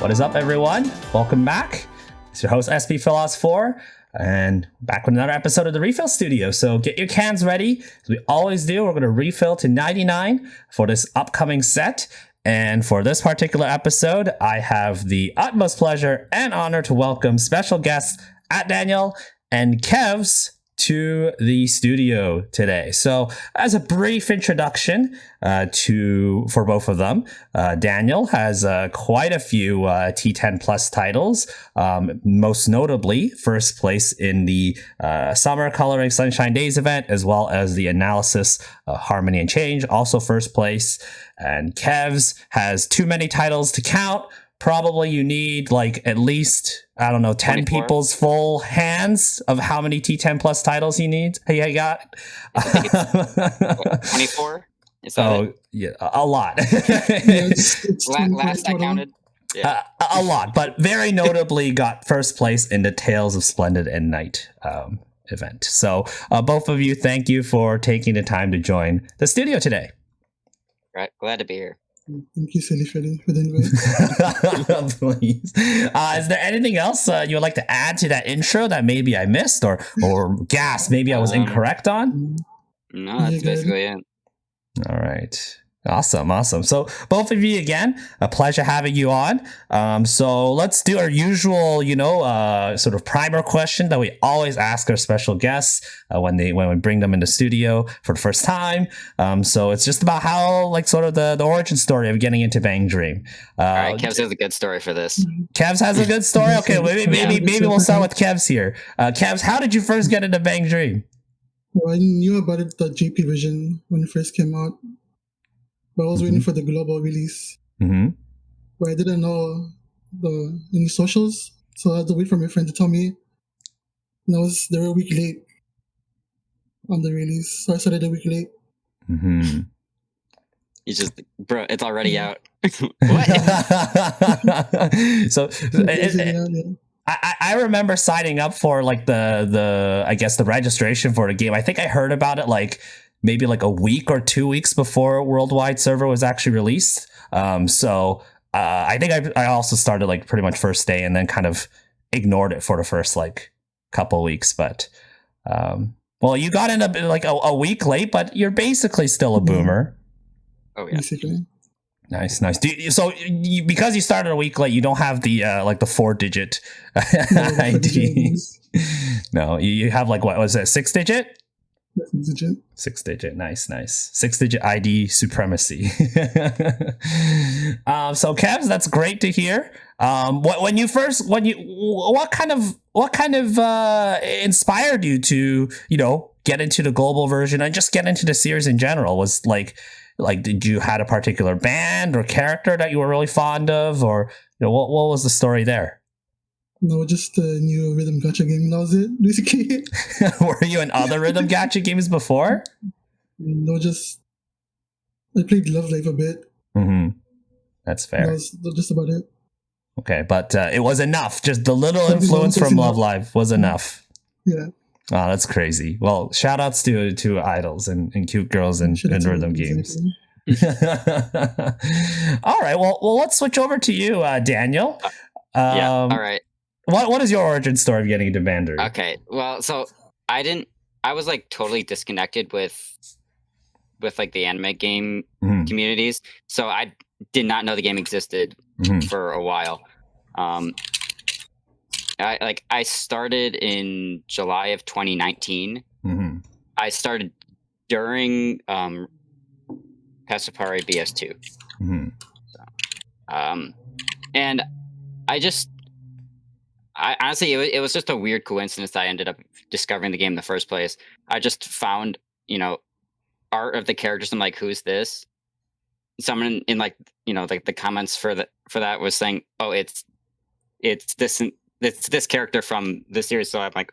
What is up, everyone? Welcome back. It's your host, SPPhilos4, and back with another episode of the RePHIL Studio. So get your cans ready. As we always do, we're going to refill to 99 for this upcoming set. And for this particular episode, I have the utmost pleasure and honor to welcome special guests atdaniell and Kevs to the studio today. So as a brief introduction for both of them, Daniel has quite a few T10 plus titles, most notably first place in the Summer Coloring Sunshine Days event, as well as the Analysis Harmony and Change, also first place. And Kevs has too many titles to count. Probably you need like at least, I don't know, 10 24. people's full hands of how many T10 plus titles he needs. He got. I think it's 24? Is that it? Yeah, a lot. Last I counted. Yeah. A lot, but very notably got first place in the Tales of Splendid Night event. So both of you, thank you for taking the time to join the studio today. Right. Glad to be here. Thank you, Silly Freddy, for the invite. Please. Is there anything else you would like to add to that intro that maybe I missed or maybe I was incorrect on? No, that's basically it. All right. Awesome. So both of you, again, a pleasure having you on. So let's do our usual, sort of primer question that we always ask our special guests when we bring them in the studio for the first time. So it's just about how, like, sort of the origin story of getting into Bang Dream. All right, Kevs has a good story for this. Kevs has a good story? Okay, maybe we'll start with Kevs here. Kevs, how did you first get into Bang Dream? Well, I knew about it, the JP Vision, when it first came out. But I was waiting for the global release. Mm-hmm. But I didn't know any socials, so I had to wait for my friend to tell me. And they were a week late on the release, so I started a week late. Mm-hmm. He's just, bro, it's already out. What? So Yeah. I remember signing up for like the I guess the registration for the game. I think I heard about it maybe like a week or 2 weeks before worldwide server was actually released. So I think I also started like pretty much first day and then kind of ignored it for the first like couple weeks. But well, you got in like a week late, but you're basically still a boomer. Oh yeah. Basically. Nice. Because you started a week late, you don't have the like the 4-digit ID. No, you have like, what was it, 6-digit? 6-digit, nice. 6-digit ID supremacy. So Kevs, that's great to hear. What kind of inspired you to get into the global version and just get into the series in general? Was like did you had a particular band or character that you were really fond of, or what was the story there? No, just a new rhythm gacha game. That was it, basically. Were you in other rhythm gacha games before? No, I played Love Live a bit. Mm-hmm. That's fair. That was just about it. Okay, but it was enough. Just the little influence from Love Live was enough. Yeah. Oh, that's crazy. Well, shout outs to idols and cute girls and rhythm games. All right, well, let's switch over to you, Daniel. All right. What is your origin story of getting into Bandori? Okay, well, so I was like totally disconnected with like the anime game communities, so I did not know the game existed for a while. I started in July of 2019. Mm-hmm. I started during Passapari BS2. Mm-hmm. So, and I honestly, it was just a weird coincidence that I ended up discovering the game in the first place. I just found, art of the characters. I'm like, who's this? Someone in like, like the comments for that was saying, oh, it's this character from the series. So I'm like,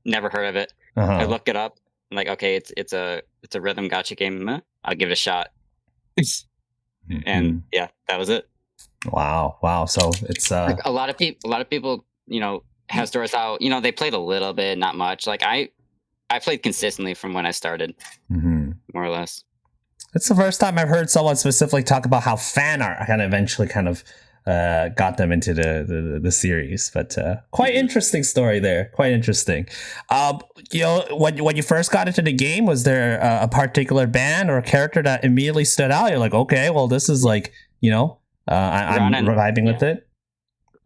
never heard of it. Uh-huh. I looked it up. I'm like, okay, it's a rhythm gacha game. I'll give it a shot. And yeah, that was it. Wow. So it's like a lot of people, have stories how they played a little bit, not much. Like I played consistently from when I started, more or less. It's the first time I've heard someone specifically talk about how fan art kind of eventually kind of got them into the series. But quite interesting story there. Quite interesting. When you first got into the game, was there a particular band or a character that immediately stood out? You're like, okay, well, this is like, I'm vibing with it.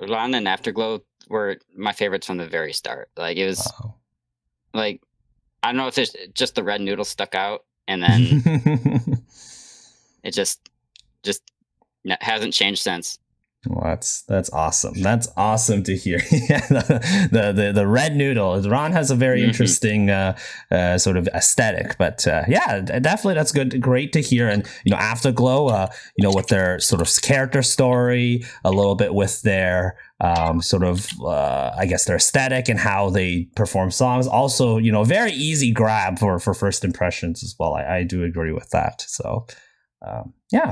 Ron and Afterglow were my favorites from the very start. Like, it was like, I don't know if it's just the red noodle stuck out, and then it just hasn't changed since. Well, that's awesome. That's awesome to hear. the red noodle. Ron has a very interesting sort of aesthetic, but definitely that's good. Great to hear. And Afterglow, with their sort of character story, a little bit with their sort of I guess their aesthetic and how they perform songs. Also, very easy grab for first impressions as well. I do agree with that. So.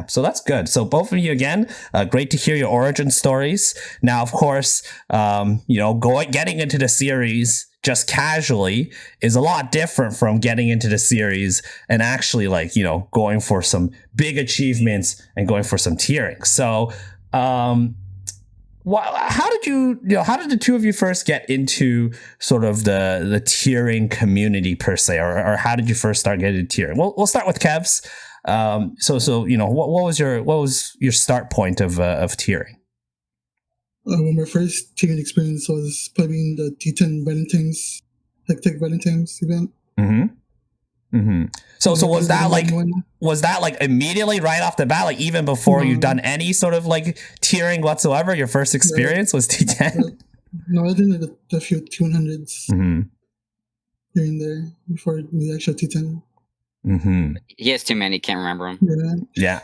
So that's good. So both of you again, great to hear your origin stories. Now, of course, getting into the series just casually is a lot different from getting into the series and actually going for some big achievements and going for some tiering. So, how did the two of you first get into sort of the tiering community per se, or how did you first start getting into tiering? We'll start with Kevs. What was your start point of tiering? When my first tiering experience was probably the T10 Valentine's Hectic Valentine's event. So was that like immediately right off the bat, like even before you'd done any sort of like tiering whatsoever? Your first experience was T10? No, I did a few T100s here and there before the actual T10. He has too many, can't remember them. Yeah.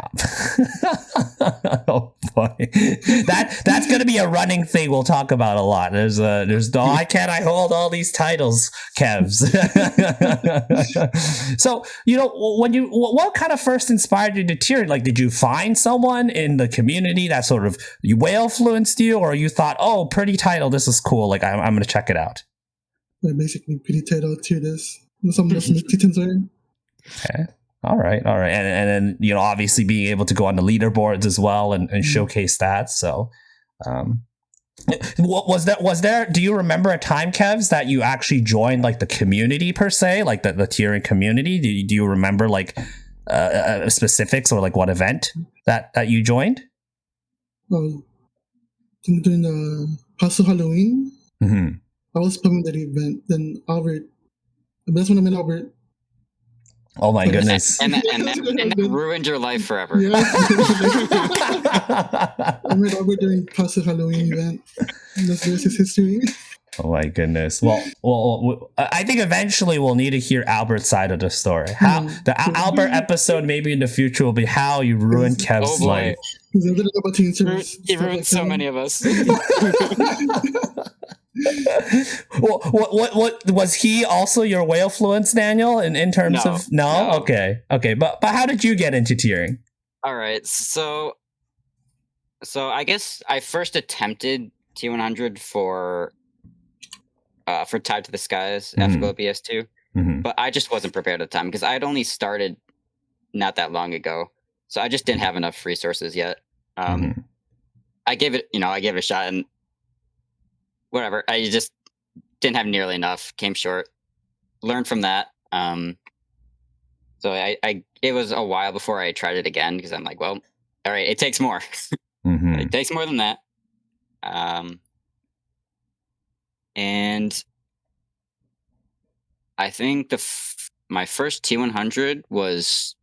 Oh boy, that's gonna be a running thing we'll talk about a lot. There's why can't I hold all these titles, Kevs? So what kind of first inspired you to tier? Like, did you find someone in the community that sort of whale influenced you, or you thought, oh, pretty title, this is cool, like I'm gonna check it out? Basically, pretty title, tier this. Some of those T10s are. Okay. All right. And then, obviously being able to go on the leaderboards as well and showcase that. So, what was there, do you remember a time, Kevs, that you actually joined like the community per se, like the tiering community? Do you remember like specifics or like what event that you joined? Well, during the Paso Halloween, I was coming to the event. Then Albert, that's when I met Albert. Oh my goodness! And that ruined your life forever. Yeah. I met Albert during Paso Halloween event. That's his history. Oh my goodness! Well, I think eventually we'll need to hear Albert's side of the story. How the Albert episode maybe in the future will be how you ruined Kev's life. He ruined so many of us. Well, what was he also your whale fluence, Daniel? In terms of no? Okay, but how did you get into tiering? All right, so I guess I first attempted T100 for Tied to the Skies Afterglow BS2, but I just wasn't prepared at the time because I had only started not that long ago, so I just didn't have enough resources yet. I gave it a shot and. Whatever. I just didn't have nearly enough. Came short. Learned from that. So it was a while before I tried it again because I'm like, well, all right, it takes more. It takes more than that. And I think my first T100 was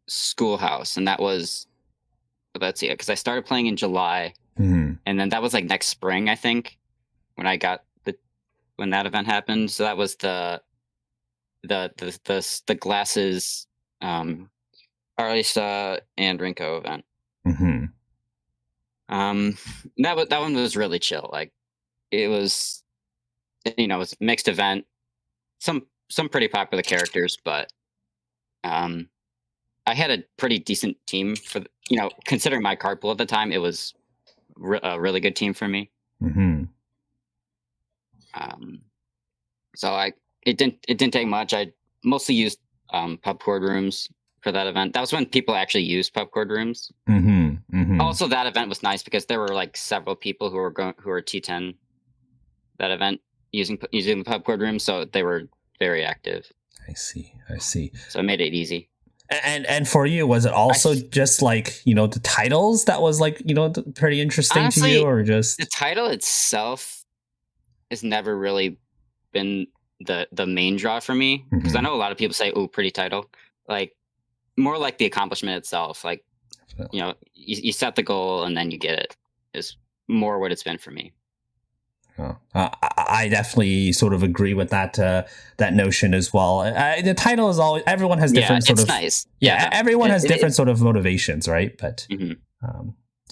Schoolhouse, and that was, let's see, because I started playing in July, and then that was like next spring, I think. When when that event happened, so that was the glasses, Arlisa and Rinko event. That one was really chill. Like it was, it was a mixed event. Some pretty popular characters, but I had a pretty decent team for considering my card pool at the time. It was a really good team for me. So it didn't take much. I mostly used pub cord rooms for that event. That was when people actually used pub cord rooms. Also, that event was nice because there were like several people who were T10 that event using the pub code room, so they were very active. I see. So it made it easy. And for you, was it also just like, the titles that was like, pretty interesting honestly, to you, or just the title itself has never really been the main draw for me, because I know a lot of people say, "Oh, pretty title." Like more like the accomplishment itself. Like you set the goal and then you get it. Is more what it's been for me. I definitely sort of agree with that notion as well. The title is always, everyone has different sort of nice. Everyone has different sort of motivations, right? But mm-hmm.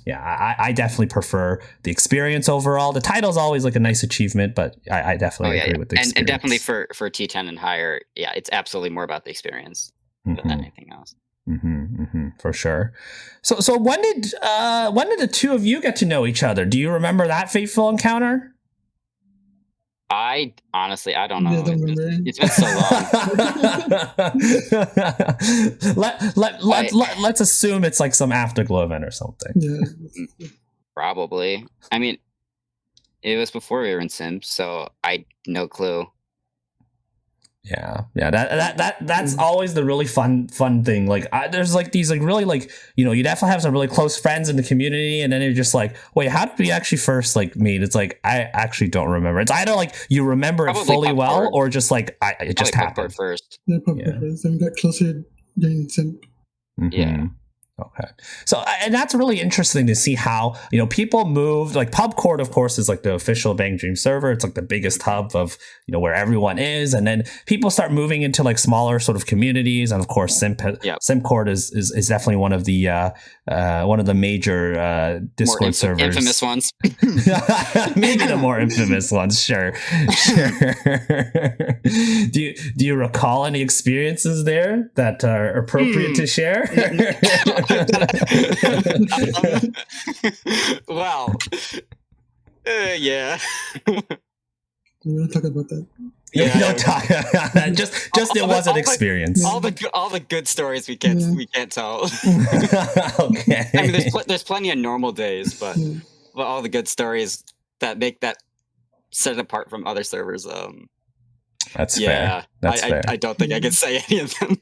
I definitely prefer the experience overall. The title is always like a nice achievement, but I definitely agree with the experience. And definitely for T10 and higher, it's absolutely more about the experience than anything else. For sure. So when did the two of you get to know each other? Do you remember that fateful encounter? I honestly, I don't know. Yeah, I don't remember. It's been so long. Let's assume it's like some Afterglow event or something. Yeah. Probably. I mean, it was before we were in Sims, so I no clue. Yeah. That's always the really fun thing. Like, there's like these like really like, you definitely have some really close friends in the community, and then you're just like, wait, how did we actually first like meet? It's like, I actually don't remember. It's either like you remember it fully well, or just like it just happened first. Yeah, first, and got closer during Sim. Yeah. Okay. So, and that's really interesting to see how, people moved. Like Pub Court, of course, is like the official Bang Dream server. It's like the biggest hub of, where everyone is. And then people start moving into like smaller sort of communities. And of course, Sim Court is definitely one of the major Discord servers. Infamous ones. Maybe the more infamous ones. Sure. Do you recall any experiences there that are appropriate to share? Well, yeah. We don't talk about that. Yeah, don't talk about that. Just it was an experience. All the good stories we can't tell. Okay. I mean, there's plenty of normal days, but all the good stories that make that set it apart from other servers. That's fair. That's fair. I don't think I can say any of them.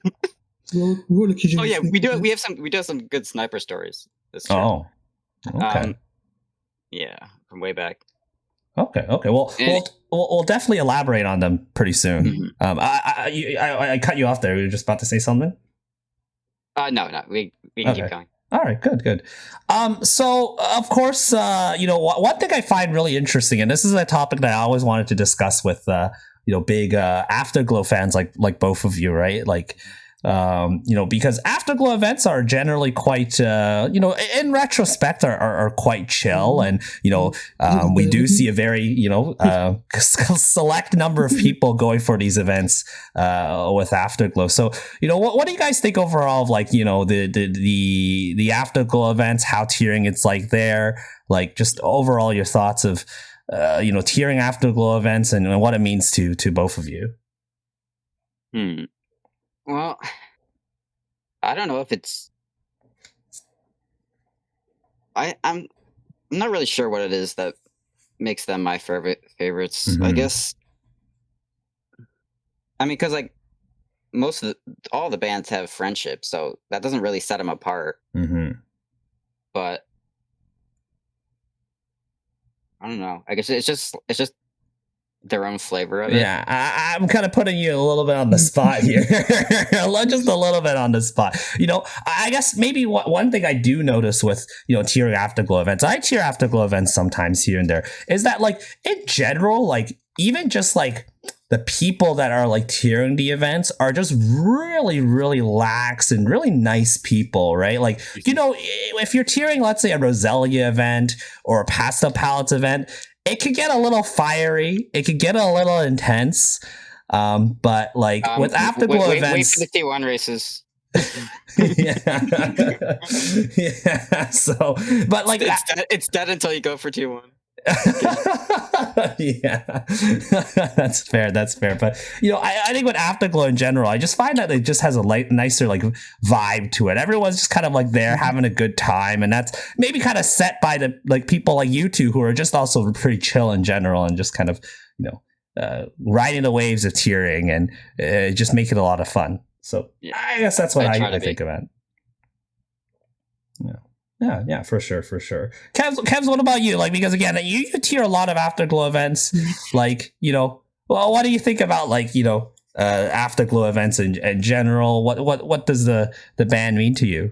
We do have some good sniper stories. Oh, okay. From way back. Okay. Well, we'll definitely elaborate on them pretty soon. I cut you off there. You were just about to say something? No. We can keep going. All right, good. So of course, one thing I find really interesting, and this is a topic that I always wanted to discuss with big Afterglow fans like both of you, right? Like, because Afterglow events are generally quite, in retrospect are quite chill, and we do see a very select number of people going for these events with Afterglow. So what do you guys think overall of like the Afterglow events, how tiering it's like there, like just overall your thoughts of tiering Afterglow events and what it means to both of you? Well, I don't know if it's. I'm not really sure what it is that makes them my favorites. I guess. I mean, because like all the bands have friendship, so that doesn't really set them apart. But I don't know. I guess it's just their own flavor of it. Yeah, I'm kind of putting you a little bit on the spot here. Just a little bit on the spot. I guess maybe one thing I do notice with, tiering Afterglow events, I tier Afterglow events sometimes here and there, is that like in general, like even just like the people that are like tiering the events are just really, really lax and really nice people, right? Like, if you're tiering, let's say a Roselia event or a Pastel Palettes event, it could get a little fiery. It could get a little intense. But like with Afterglow events, wait for the T1 races. Yeah. So, but like it's dead until you go for T1. Yeah, that's fair. That's fair. But I think with Afterglow in general, I just find that it just has a nicer like vibe to it. Everyone's just kind of like there having a good time, and that's maybe kind of set by the like people like you two who are just also pretty chill in general and just kind of riding the waves of tiering and just make it a lot of fun. So yeah, I guess that's what I think about. Yeah, for sure. Kevs, what about you? Like, because again, you tier a lot of Afterglow events. Like, well, what do you think about like, Afterglow events in general? What does the band mean to you?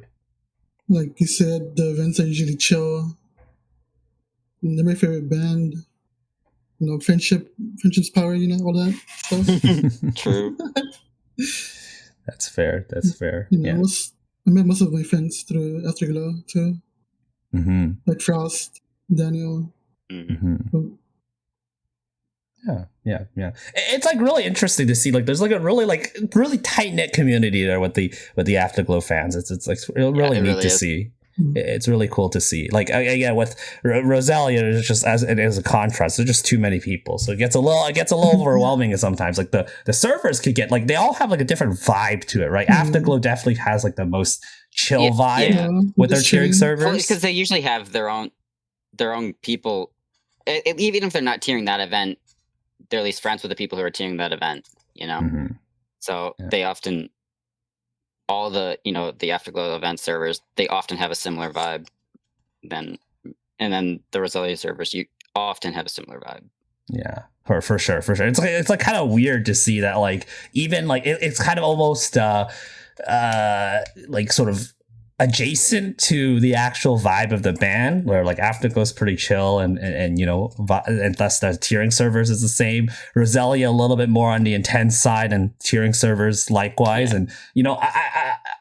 Like you said, the events are usually chill. They're my favorite band. Friendship's power. All that stuff. True. That's fair. Yeah. I met most of my friends through Afterglow too. Mm-hmm. Like Frost, Daniel. Mm-hmm. Yeah. It's like really interesting to see. Like, there's like a really tight knit community there with the Afterglow fans. It's like really neat to see. It's really cool to see. Like again with Rosalia, there's just as a contrast, there's just too many people, so it gets a little overwhelming sometimes. Like the servers could get like they all have like a different vibe to it, right? Afterglow definitely has like the most chill vibe with their tiering servers because they usually have their own people. Even if they're not tiering that event, they're at least friends with the people who are tiering that event. So they often. All the the Afterglow event servers, they often have a similar vibe. And then the Rosalia servers, you often have a similar vibe. Yeah, for sure. It's like kind of weird to see that like even like it's kind of almost like sort of adjacent to the actual vibe of the band, where like Afterglow's pretty chill and thus the tiering servers is the same. Rosalia a little bit more on the intense side, and tiering servers likewise. And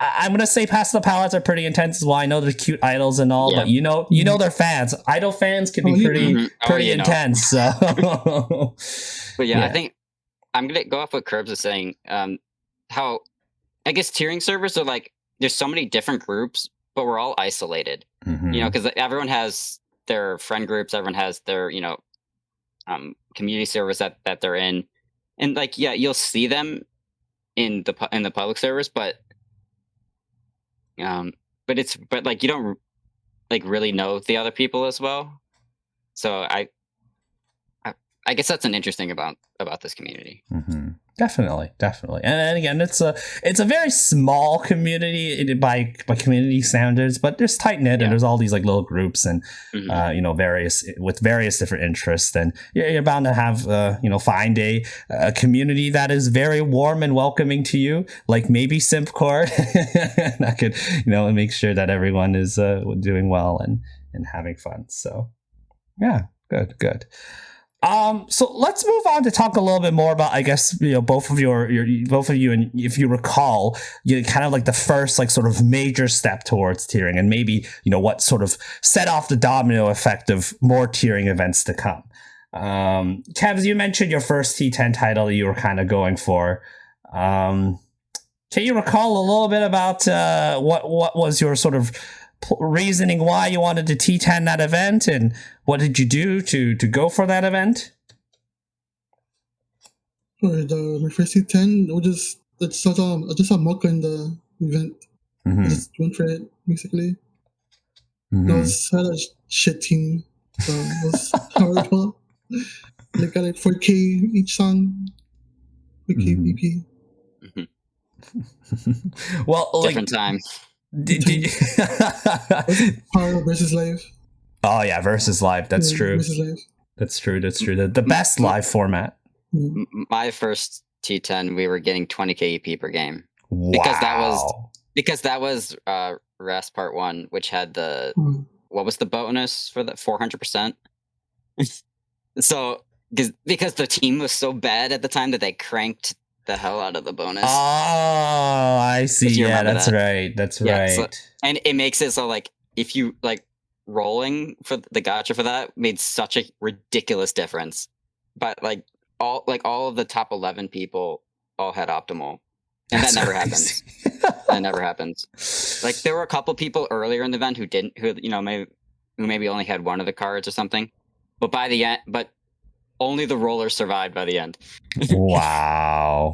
I'm gonna say Pass the Palettes are pretty intense as well. I know they're cute idols and all, but they're fans. Idol fans can be pretty intense. So, but I think I'm gonna go off what Curbs is saying. How I guess tiering servers are like. There's so many different groups, but we're all isolated, because everyone has their friend groups, everyone has their, community servers that they're in. And like, you'll see them in the public servers, but like, you don't like really know the other people as well. So I guess that's an interesting about this community. Definitely. And again, it's a very small community by community standards, but there's tight knit and there's all these like little groups and various different interests, and you're bound to have find a community that is very warm and welcoming to you, like maybe Simpcore, that could make sure that everyone is doing well and having fun. So yeah, good. So let's move on to talk a little bit more about, I guess, both of you, and if you recall, kind of like the first like sort of major step towards tiering, and maybe what sort of set off the domino effect of more tiering events to come. Kevs, you mentioned your first T10 title that you were kind of going for. Can you recall a little bit about what was your sort of reasoning why you wanted to T10 that event, and what did you do to go for that event? For my first T10, I just saw Mocha in the event. I just went for it basically. I had a shit team, so it was horrible. They got like 4K each song, 4K EP. Well, different time. Power versus live. Oh yeah, versus live. That's true. Versus live. That's true. The best live format. My first T10, we were getting 20k EP per game. Wow. Because that was RES Part 1, which had the what was the bonus for the 400%? So because the team was so bad at the time that they cranked the hell out of the bonus. Oh, I see. Yeah, that's right. That's right. So, and it makes it so like if you like rolling for the gacha for that made such a ridiculous difference. But like all of the top 11 people all had optimal, and that never happens. That never happens. Like there were a couple people earlier in the event who maybe only had one of the cards or something. But by the end, only the roller survived by the end. Wow.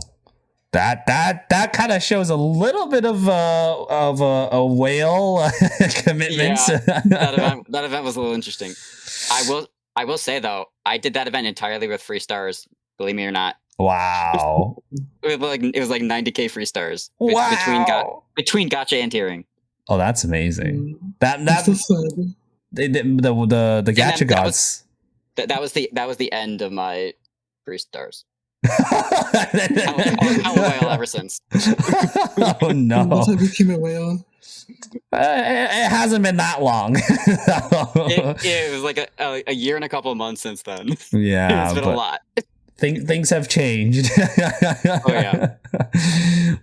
That kind of shows a little bit of a whale commitment. Yeah, that event was a little interesting. I will say though, I did that event entirely with free stars. Believe me or not. Wow. It was like 90k free stars Wow. between gacha and tiering. Oh, that's amazing. I'm so sad. The gacha gods. That was the end of my free stars. I'm a whale ever since. Oh no! Once I became a whale. It hasn't been that long. It was like a year and a couple of months since then. Yeah, it's been a lot. Things have changed. Oh yeah.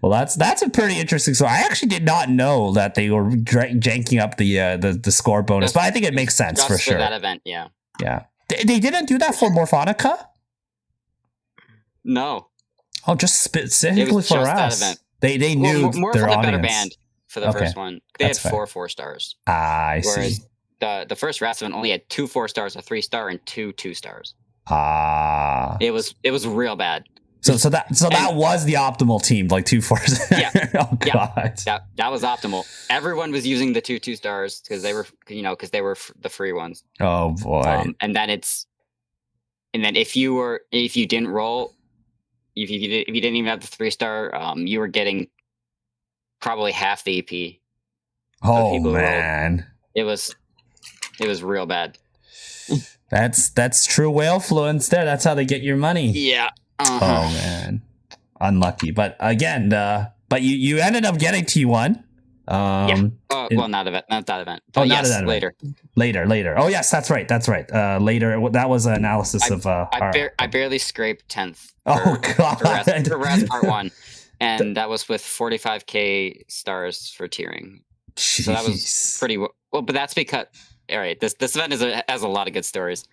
Well, that's a pretty interesting. So I actually did not know that they were janking up the score bonus, but I think it makes sense for sure. That event, yeah. Yeah, they didn't do that for Morphonica. No. Oh, just specifically for us. That event. They knew more their for the audience. better band for the first one. They had 4 stars. I see. Whereas the first Ras event only had 2 4-stars, a 3-star, and 2 2-stars. It was real bad. So that was the optimal team, like 2 4s. Yeah. Oh god. Yeah. That was optimal. Everyone was using the 2 2-stars because they were the free ones. Oh boy. And then if you didn't roll, if you didn't even have the 3-star, you were getting probably half the EP. Oh man. It was real bad. That's true whale fluence there. That's how they get your money. Yeah. Oh man. Unlucky. But again, but you ended up getting T1. Yeah. Well, not that event. But not that later. Event. Later. Oh yes, that's right. Later. That was an analysis of. I barely scraped 10th. Oh god. For Ras Part 1, and that was with 45k stars for tiering. Jeez. So that was pretty well. But that's because all right. This event has a lot of good stories.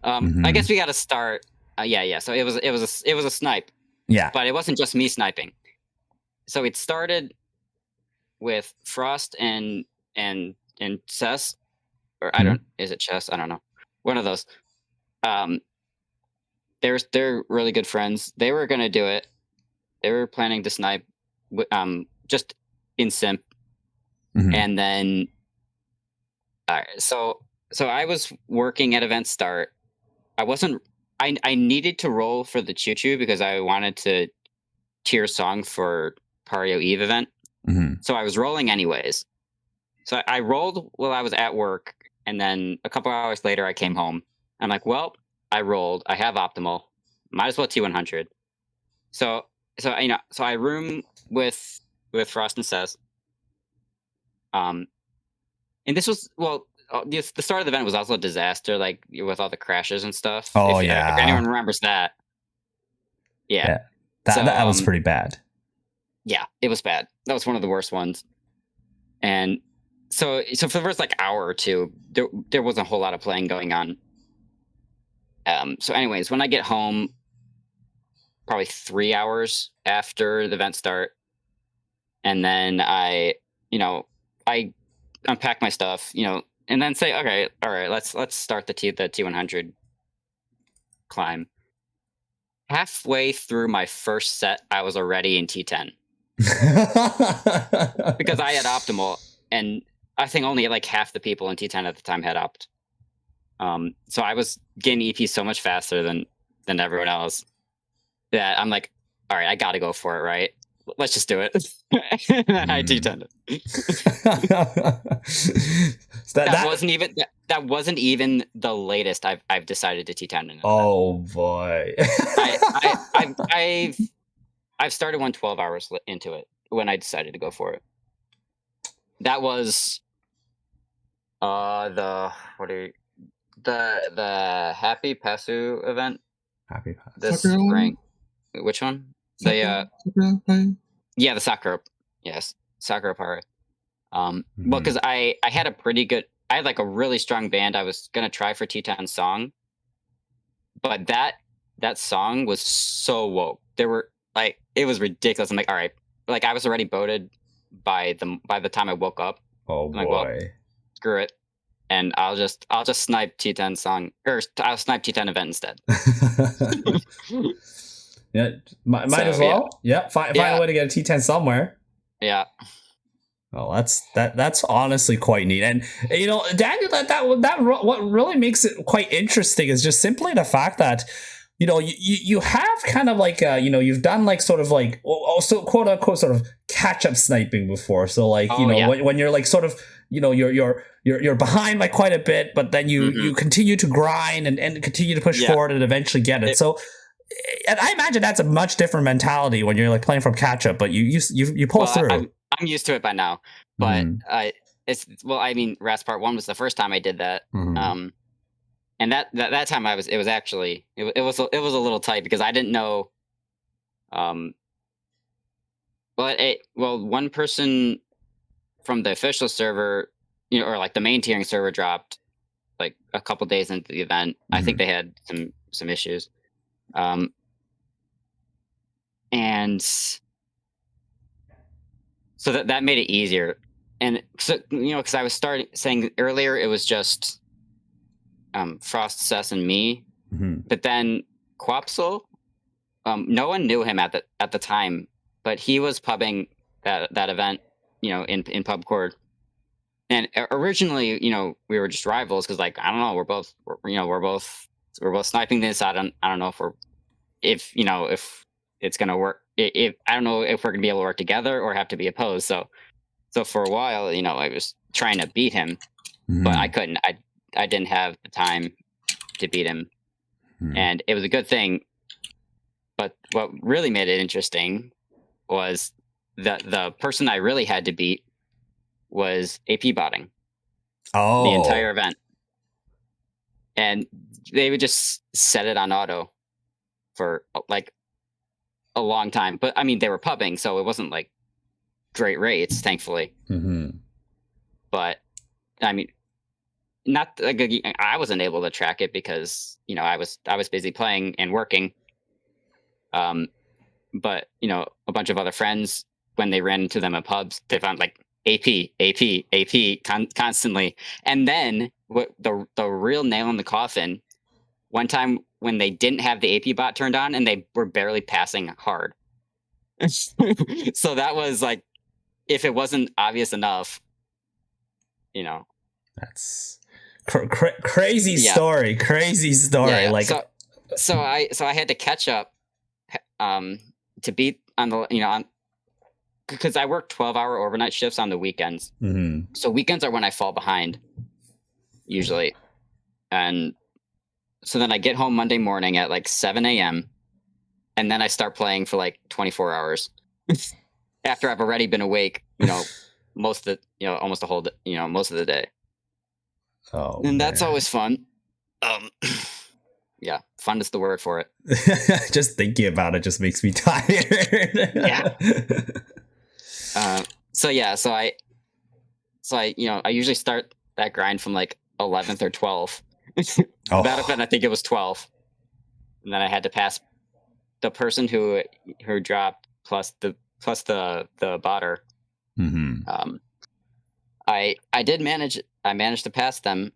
I guess we got to start. Yeah. So it was a snipe. Yeah. But it wasn't just me sniping. So it started with Frost and Cess, or is it Chess? I don't know. One of those. They're really good friends. They were gonna do it. They were planning to snipe, just in simp, and then. All right, so I was working at event start. I needed to roll for the Choo Choo because I wanted to tier song for Pario Eve event. So I was rolling anyways. So I rolled while I was at work, and then a couple hours later I came home. I'm like, well, I rolled. I have optimal. Might as well T100. So I room with Frost and Cess. And this was the start of the event was also a disaster, like with all the crashes and stuff. Oh if anyone remembers that. Yeah. That was pretty bad. Yeah, it was bad. That was one of the worst ones. And so for the first hour or two, there wasn't a whole lot of playing going on. So anyways, when I get home, probably 3 hours after the event start, and then I unpack my stuff, and then say, okay, all right, let's start the T100 climb. Halfway through my first set, I was already in T10 because I had optimal, and I think only half the people in T10 at the time had opt. So I was getting EP so much faster than everyone else that I'm like, all right, I got to go for it, right? Let's just do it. And I T10'd it. That wasn't even the latest I've decided to T10 in. Oh boy. I've started 12 hours into it when I decided to go for it. That was the Happy Pasu event. Happy Pasu. This spring. Which one? Sakura, the Sakura. Yes, Sakura Party. Well, because I had I had a really strong band. I was gonna try for T10 song, but that song was so woke. There were it was ridiculous. I'm like, all right, I was already voted by the time I woke up. Oh boy, well, screw it. and I'll just snipe T10 song, or I'll snipe T10 event instead. Yeah, might as well. Yeah, find a way to get a T10 somewhere. Yeah. Well, that's honestly quite neat, and Daniel, that what really makes it quite interesting is just simply the fact that you have kind of like you've done like sort of like also quote unquote sort of catch up sniping before. So like when you're like sort of you're behind by quite a bit, but then you continue to grind and continue to push forward and eventually get it. So. And I imagine that's a much different mentality when you're like playing from catch up, but you pull through. I'm used to it by now, but I mean, Rats Part 1 was the first time I did that. And that time it was a little tight because I didn't know. One person from the official server, or like the main tiering server, dropped like a couple days into the event. I think they had some issues. And so that made it easier. And so, because I was saying earlier, it was just Frost, Cess, and me. But then Quapsel, no one knew him at the time, but he was pubbing that event, in PubCord. And originally, we were just rivals because, like, I don't know, we're both sniping this. I don't know if it's gonna work. If I don't know if we're gonna be able to work together or have to be opposed. So for a while, I was trying to beat him, but I couldn't. I didn't have the time to beat him, and it was a good thing. But what really made it interesting was the person I really had to beat was AP botting. The entire event, and they would just set it on auto for like a long time. But I mean, they were pubbing, so it wasn't like great rates, thankfully. But I mean, not like I wasn't able to track it because I was busy playing and working. But a bunch of other friends, when they ran into them at pubs, they found like AP constantly. And then what the real nail in the coffin, one time when they didn't have the AP bot turned on and they were barely passing hard. So that was like, if it wasn't obvious enough, that's crazy story. Crazy story. Yeah. Like, so I had to catch up, to beat on the, because I work 12-hour overnight shifts on the weekends. So weekends are when I fall behind usually. And so then I get home Monday morning at like 7 a.m. and then I start playing for like 24 hours after I've already been awake, most of the, almost the whole, most of the day. Oh, and that's always fun. Yeah, fun is the word for it. Just thinking about it just makes me tired. Yeah. So I usually start that grind from like 11th or 12th. That event, I think it was 12, and then I had to pass the person who dropped plus the botter. I did manage. I managed to pass them,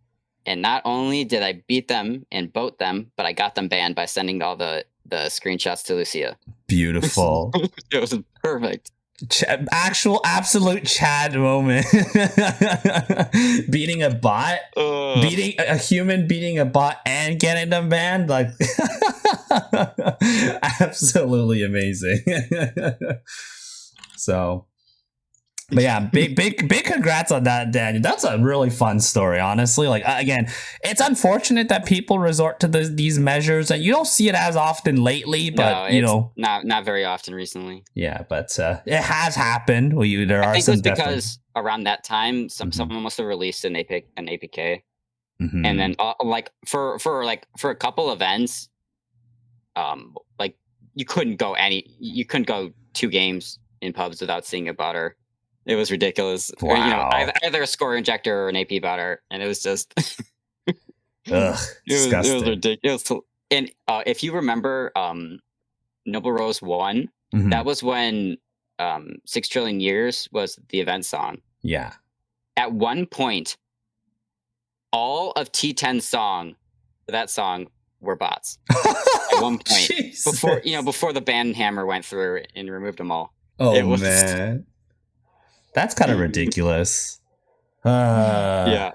and not only did I beat them and boat them, but I got them banned by sending all the screenshots to Lucia. Beautiful. It was perfect. Absolute Chad moment. Beating a bot, beating a human, beating a bot, and getting them banned. Like, absolutely amazing. So, but yeah, big congrats on that, Daniel. That's a really fun story, honestly. Like, again, it's unfortunate that people resort to these measures, and you don't see it as often lately, but not very often recently. Yeah, but it has happened. I think it was because around that time, someone must have released an APK, and then for a couple events, like you couldn't go 2 games in pubs without seeing a botter. It was ridiculous. Wow. Or, either a score injector or an AP botter, and it was just disgusting. It was ridiculous. And if you remember, Noble Rose 1, that was when 6 Trillion Years was the event song. Yeah. At one point, all of T10's song for that song were bots at one point. Before the ban hammer went through and removed them all. Oh man, that's kind of ridiculous. Yeah.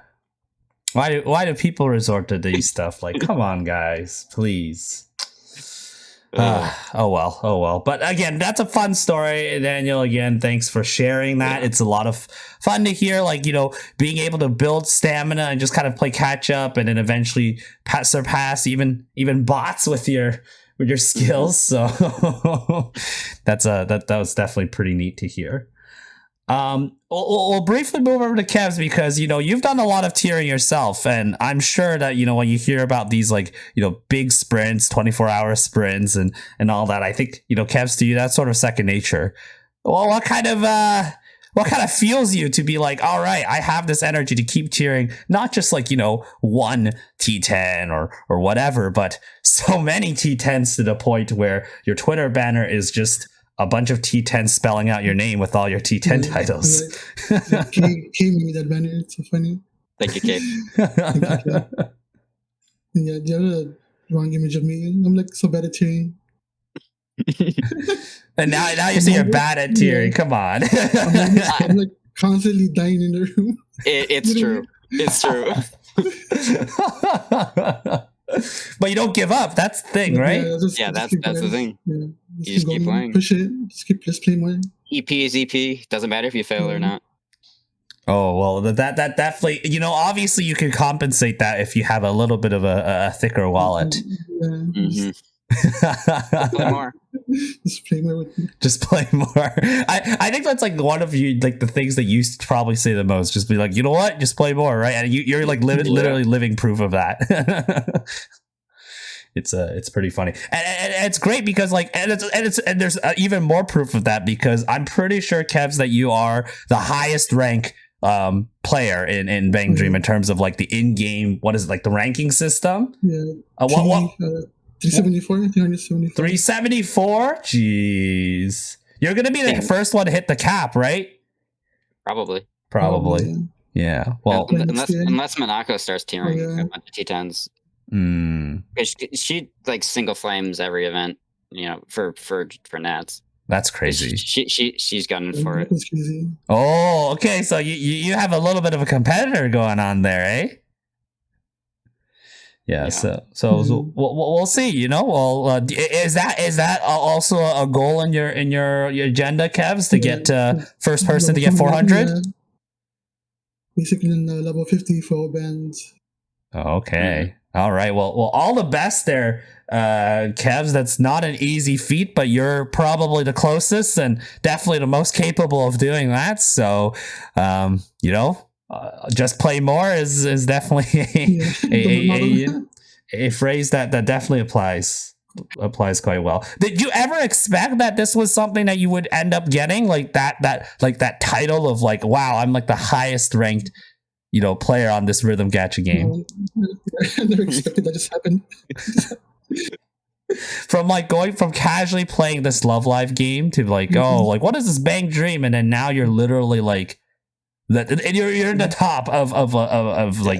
Why do people resort to these stuff? Like, come on, guys, please. Oh well. But again, that's a fun story, Daniel. Again, thanks for sharing that. It's a lot of fun to hear, like, being able to build stamina and just kind of play catch up, and then eventually surpass even bots with your skills. So that was definitely pretty neat to hear. We'll briefly move over to Kevs, because you've done a lot of tiering yourself, and I'm sure that when you hear about these big sprints, 24-hour sprints and all that, I think Kevs, to you that's sort of second nature. Well, what kind of fuels you to be like, all right, I have this energy to keep tiering, not just one T10 or whatever, but so many T10s to the point where your Twitter banner is just a bunch of T10 spelling out your name with all your T10 titles. Came with that banner. It's so funny. Thank you, Kate. Yeah, the other wrong image of me. I'm so bad at tearing. And now you say you're bad at tearing. Come on. I'm constantly dying in the room. It's true. It's true. But you don't give up. That's the thing, right? Yeah, that's the thing. Yeah, you just keep playing. Push it. Just play more. EP is EP. Doesn't matter if you fail or not. Oh, well, that definitely, obviously you can compensate that if you have a little bit of a thicker wallet. Yeah. Mm-hmm. Play more. Just play more with me. Just play more. I think that's one of you, the things that you probably say the most. Just be like, you know what? Just play more, right? And you're literally living proof of that. It's pretty funny, and it's great because and there's even more proof of that, because I'm pretty sure, Kevs, that you are the highest rank player in Bang Dream in terms of the in-game, what is it, the ranking system? Yeah. What 374. 374? Jeez. You're going to be the first one to hit the cap, right? Probably. Yeah. Well, unless Monaco starts tearing a bunch of T10s. She single flames every event, for Nats. That's crazy. She's gunning for it. Crazy. Oh, okay. So you have a little bit of a competitor going on there, eh? Yeah. So we'll see. Well, is that also a goal in your agenda, Kevs, to get first person to get 400? Yeah. Basically, in level 50 for all bands. Okay. All right. Well, all the best there, Kevs. That's not an easy feat, but you're probably the closest and definitely the most capable of doing that. So, just play more is definitely a phrase that definitely applies quite well. Did you ever expect that this was something that you would end up getting, that title of wow, I'm the highest ranked player on this rhythm gacha game? I never expected that just happened. From going from casually playing this Love Live game to what is this Bang Dream, and then now you're literally that, and you're in the top of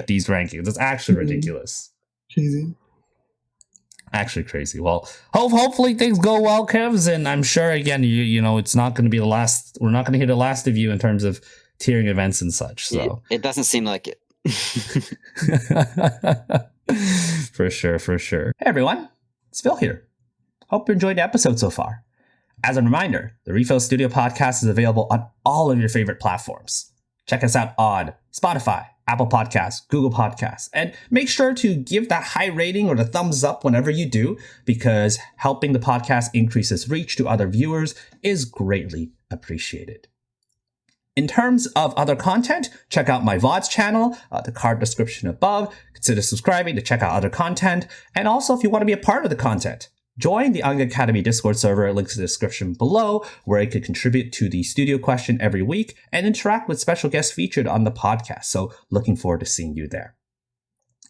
these rankings. It's actually ridiculous. Crazy. Actually crazy. Well, hopefully things go well, Kevs, and I'm sure again it's not going to be the last. We're not going to hear the last of you in terms of tiering events and such. So it doesn't seem like it. For sure. Hey everyone, it's Phil here. Hope you enjoyed the episode so far. As a reminder, the RePHIL Studio podcast is available on all of your favorite platforms. Check us out on Spotify, Apple Podcasts, Google Podcasts, and make sure to give that high rating or the thumbs up whenever you do, because helping the podcast increase its reach to other viewers is greatly appreciated. In terms of other content, check out my VODs channel, the card description above. Consider subscribing to check out other content. And also, if you want to be a part of the content, join the Anga Academy Discord server, links in the description below, where you can contribute to the studio question every week and interact with special guests featured on the podcast. So looking forward to seeing you there.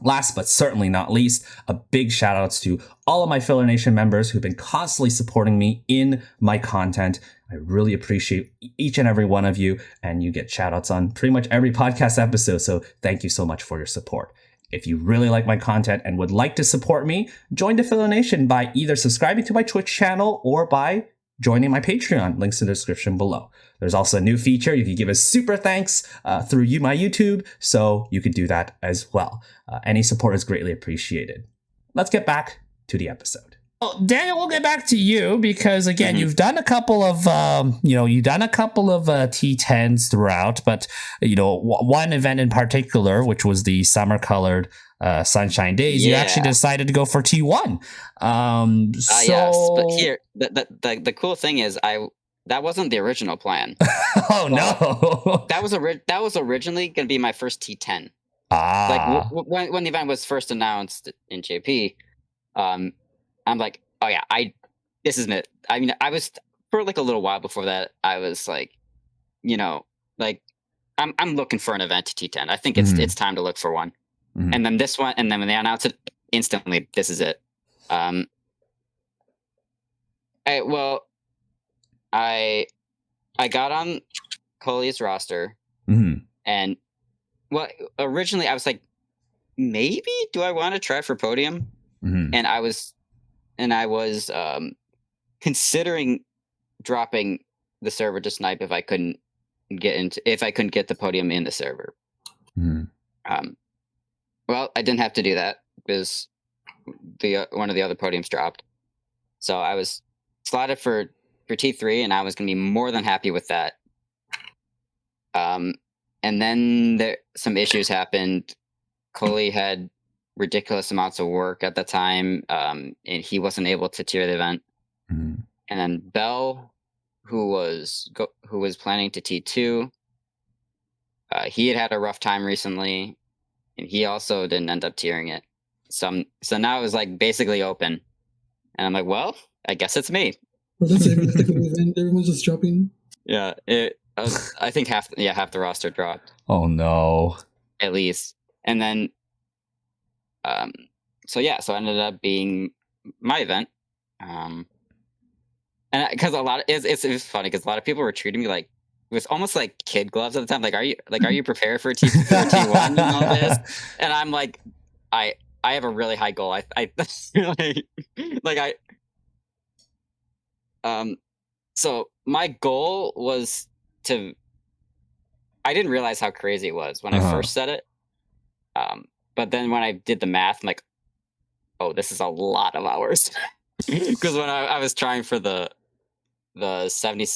Last but certainly not least, a big shout outs to all of my Filler Nation members who've been constantly supporting me in my content. I really appreciate each and every one of you, and you get shout outs on pretty much every podcast episode. So thank you so much for your support. If you really like my content and would like to support me, join the Filler Nation by either subscribing to my Twitch channel or by joining my Patreon. Links in the description below. There's also a new feature. You can give a super thanks through my YouTube, so you could do that as well. Any support is greatly appreciated. Let's get back to the episode. Well, Daniel, we'll get back to you because again, you've done a couple of, T10s throughout, but one event in particular, which was the summer colored Sunshine Days, you actually decided to go for T1. Yes, but here the cool thing is that wasn't the original plan. Oh no, that was originally going to be my first T10. Like when the event was first announced in JP, I'm like, oh yeah, this is it. I mean, I was for like a little while before that. I was like, like I'm looking for an event to T10. I think it's time to look for one. Mm-hmm. And then this one, and then when they announced it, instantly, this is it. I got on Coley's roster, and originally I was like, maybe do I want to try for podium? And I was considering dropping the server to snipe if I couldn't get the podium in the server. Well, I didn't have to do that because one of the other podiums dropped, so I was slotted for T3, and I was going to be more than happy with that. And then some issues happened. Coley had ridiculous amounts of work at the time, and he wasn't able to tier the event. And then Bell, who was planning to T2, he had a rough time recently, and he also didn't end up tiering it. So now it was like basically open, and I'm like, well, I guess it's me. Well, that's everyone's just dropping. Yeah, I think half the roster dropped. Oh no! At least, and then, so it ended up being my event, and because it's funny because a lot of people were treating me like with almost like kid gloves at the time. Like, are you prepared for T1 and all this? And I'm like, I have a really high goal. So my goal was to. I didn't realize how crazy it was when I first said it. But then when I did the math, I'm like, oh, this is a lot of hours. Because when I was trying for the 70,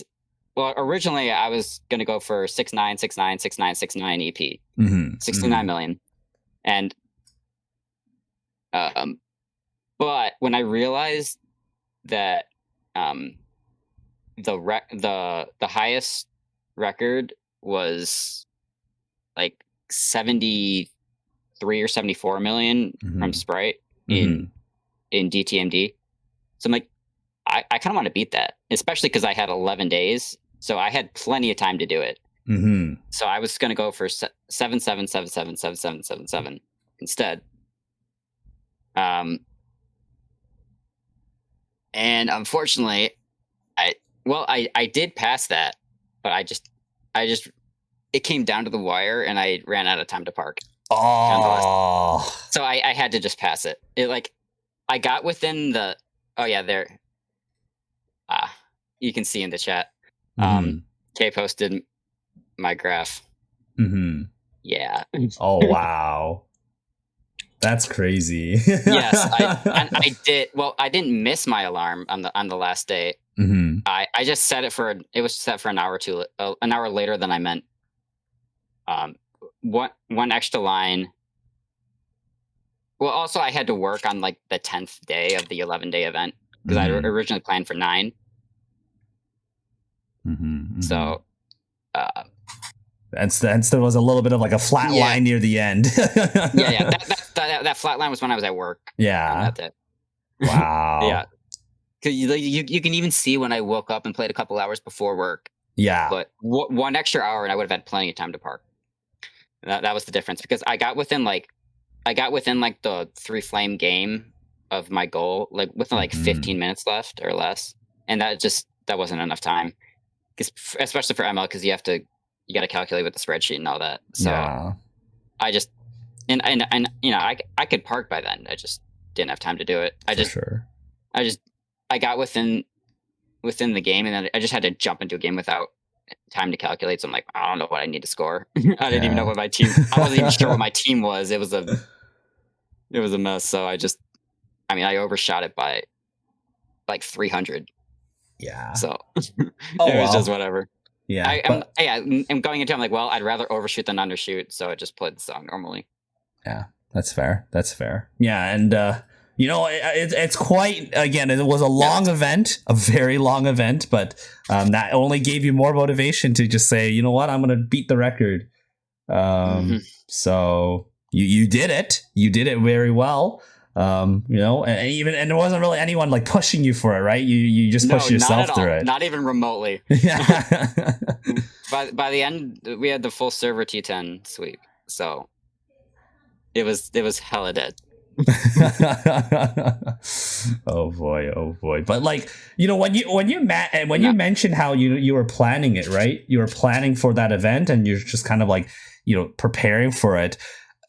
well, originally I was gonna go for 69 EP, 69 million, and but when I realized that the highest record was like 73 or 74 million from Sprite in DTMD. So I'm like, I kind of want to beat that, especially because I had 11 days, so I had plenty of time to do it. So I was going to go for 77777777 instead. And unfortunately, I did pass that, but I just it came down to the wire, and I ran out of time to park. Oh, so I had to just pass it. I got within the. Oh yeah, there. You can see in the chat. Kay posted my graph. Yeah. Oh wow, that's crazy. Yes, I did. Well, I didn't miss my alarm on the last day. I just set it it was set for an hour later than I meant. One extra line. Well, also I had to work on like the 10th day of the 11-day event because I originally planned for 9. So, and there was a little bit of like a flat line near the end. yeah. That flat line was when I was at work. Yeah. That's it. Wow. Yeah. Because you can even see when I woke up and played a couple hours before work. Yeah. But one extra hour and I would have had plenty of time to park. That was the difference, because I got within like I got within like the 3 flame game of my goal, like within like 15 minutes left or less, and that wasn't enough time, especially for ML, because you got to calculate with the spreadsheet and all that. So I just and I could park by then. I just didn't have time to do it. I got within the game, and then I just had to jump into a game without time to calculate. So I'm like, I don't know what I need to score. I didn't even know what my team. I wasn't even sure what my team was. It was a mess. So I overshot it by like 300. Yeah. So it was just whatever. Yeah. I'm going into. I'm like, well, I'd rather overshoot than undershoot. So I just played the song normally. Yeah, that's fair. Yeah, and it's quite, again, it was a long event, a very long event, but that only gave you more motivation to just say, you know what, I'm going to beat the record. So you did it. You did it very well. And there wasn't really anyone like pushing you for it, right? You just pushed yourself through it. Not even remotely. Yeah. by the end, we had the full server T10 sweep. So it was hella dead. Oh boy. But like, when you mentioned how you were planning it, right? You were planning for that event, and you're just kind of like, preparing for it.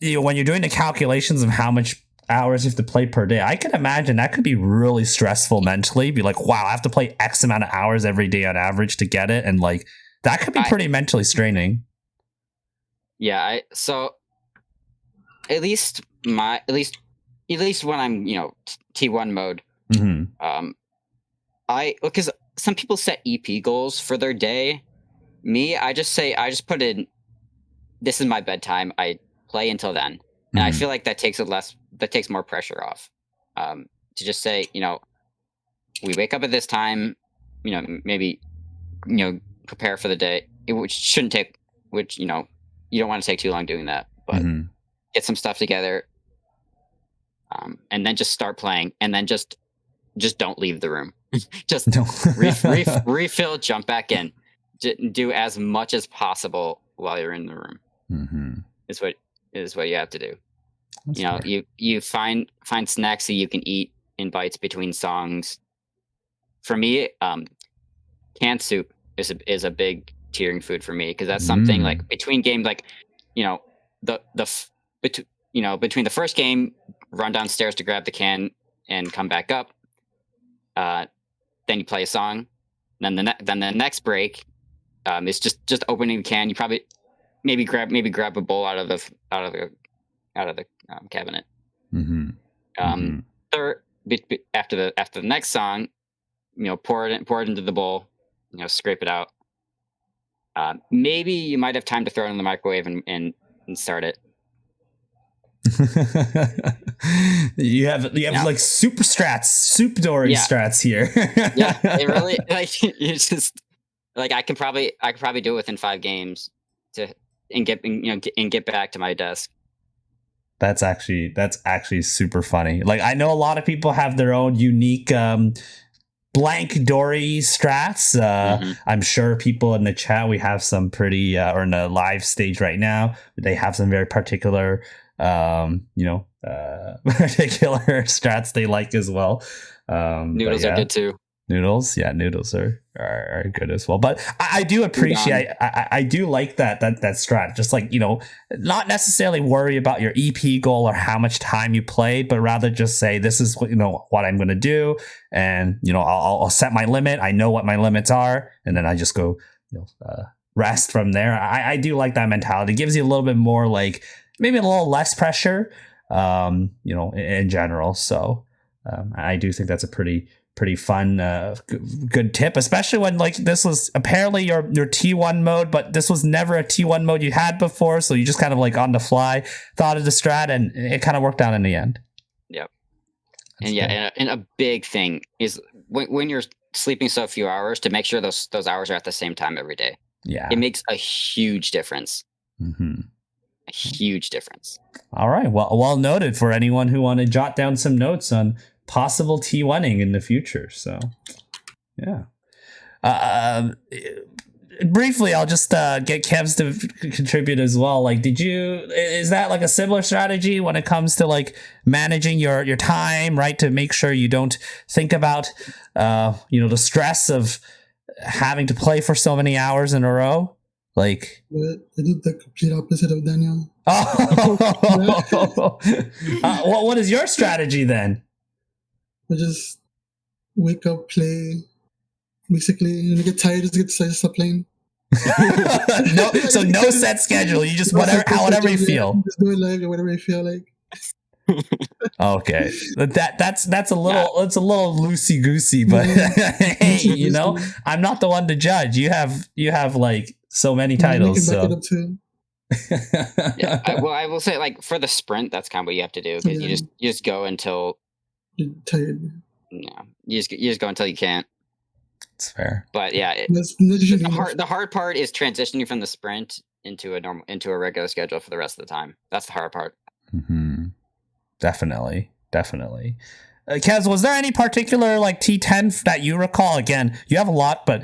When you're doing the calculations of how much hours you have to play per day, I can imagine that could be really stressful mentally. Be like, wow, I have to play X amount of hours every day on average to get it, and like that could be pretty mentally straining. Yeah, so at least when I'm T1 mode, because some people set EP goals for their day. Me, I just put in, this is my bedtime. I play until then, and I feel like that takes more pressure off. To just say, we wake up at this time, maybe prepare for the day, which shouldn't take, you don't want to take too long doing that, but get some stuff together, and then just start playing, and then just don't leave the room. Just refill, jump back in, do as much as possible while you're in the room. Is what you have to do. That's you find snacks that you can eat in bites between songs. For me, canned soup is a big tearing food for me, because that's something like between games, like between the first game, run downstairs to grab the can and come back up. Then you play a song. Then the next break is just opening the can. You probably maybe grab a bowl out of the cabinet. Third, after the next song, pour it into the bowl. Scrape it out. Maybe you might have time to throw it in the microwave and start it. you have like super strats, soup dory strats here. Yeah, it really, like, you just, like, I could probably do it within 5 games and get back to my desk. That's actually super funny. Like, I know a lot of people have their own unique blank Dory strats. I'm sure people in the chat, we have some pretty, or in the live stage right now, they have some very particular particular strats they like as well. Noodles are good too. Noodles are good as well. But I do appreciate, I do like that strat. Just like, not necessarily worry about your EP goal or how much time you played, but rather just say, this is what I'm going to do, and I'll set my limit. I know what my limits are, and then I just go rest from there. I do like that mentality. It gives you a little bit more, like, maybe a little less pressure, in general. So I do think that's a pretty fun, good tip, especially when, like, this was apparently your T1 mode, but this was never a T1 mode you had before. So you just kind of, like, on the fly thought of the strat, and it kind of worked out in the end. Yep. And a big thing is when you're sleeping so few hours, to make sure those hours are at the same time every day. Yeah. It makes a huge difference. A huge difference. All right. Well noted for anyone who want to jot down some notes on possible T1ing in the future. So, yeah. briefly, I'll just get Kevs to contribute as well. Like, is that like a similar strategy when it comes to like managing your time, right? To make sure you don't think about, the stress of having to play for so many hours in a row? Like, I did the complete opposite of Daniel. Oh, what is your strategy then? I just wake up, play. Basically, when you get tired, just stop playing. So no set schedule. You just whatever you feel. Just do it like whatever you feel like. Okay, that's a little it's a little loosey goosey, but hey, I'm not the one to judge. You have like so many titles. So. I will say, like, for the sprint, that's kind of what you have to do, because you just go until you're tired. Yeah, you just go until you can't. It's fair. But yeah, the hard part is transitioning from the sprint into a regular schedule for the rest of the time. That's the hard part. Mm-hmm. Definitely. Kevs, was there any particular like T10 that you recall? Again, you have a lot, but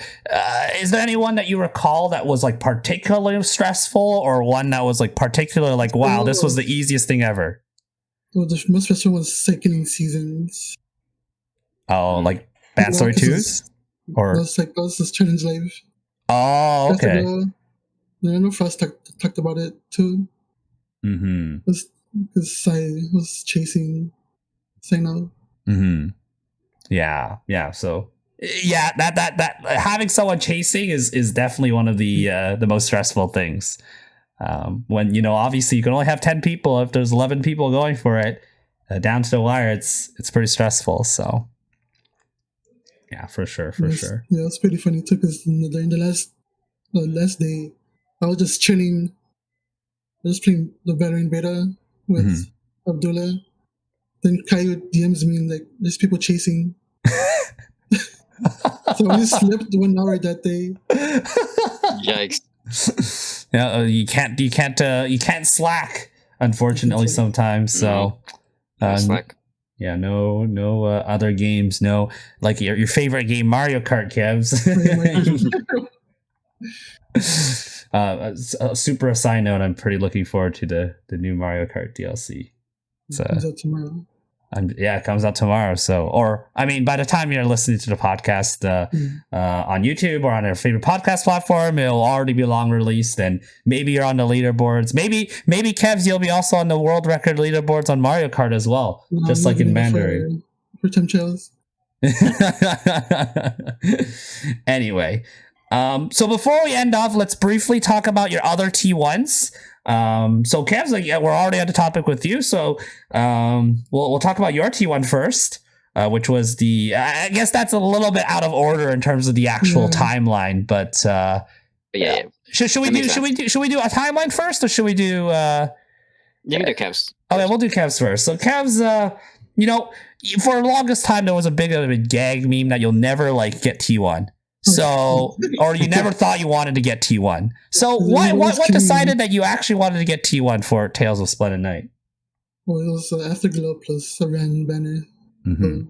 is there anyone that you recall that was like particularly stressful, or one that was like particular like, wow, this was the easiest thing ever? Well, the most stressful was cycling seasons. Oh, like Bandori 2s? Or those is challenge live. Oh, okay. I know Frost talked about it too. Mm-hmm. Because I was chasing Signal. Mm-hmm. Yeah. So yeah, that having someone chasing is definitely one of the most stressful things. When obviously you can only have 10 people. If there's 11 people going for it, down to the wire, it's pretty stressful. So yeah, for sure. Yeah, it's pretty funny too, because during the last day, I was just chilling. I was playing the veteran beta with Abdullah. Then Caillou DMs me and like, there's people chasing. So I only slept 1 hour that day. Yikes! Yeah, you can't slack, unfortunately, sometimes. So slack. Yeah, no other games. No, like your favorite game, Mario Kart, Kevs. Super side note, I'm pretty looking forward to the new Mario Kart DLC. So it comes out tomorrow. It comes out tomorrow. So, or I mean, by the time you're listening to the podcast on YouTube or on your favorite podcast platform, it'll already be long released. And maybe you're on the leaderboards. Maybe Kevs, you'll be also on the world record leaderboards on Mario Kart as well, just like in Bandori. For Tim Chills. Anyway, so before we end off, let's briefly talk about your other T1s. So Kevs, we're already on the topic with you, so we'll talk about your T1 first, which was I guess that's a little bit out of order in terms of the actual timeline, but yeah. Should we do a timeline first, or should we do? You can do Kevs. Okay, we'll do Kevs first. So Kevs, for the longest time there was a bit of a gag meme that you'll never like get T1. So, or you never thought you wanted to get T1. So, what decided that you actually wanted to get T1 for Tales of Splendid Night? Well, it was Afterglow plus a RAN banner. Mm-hmm.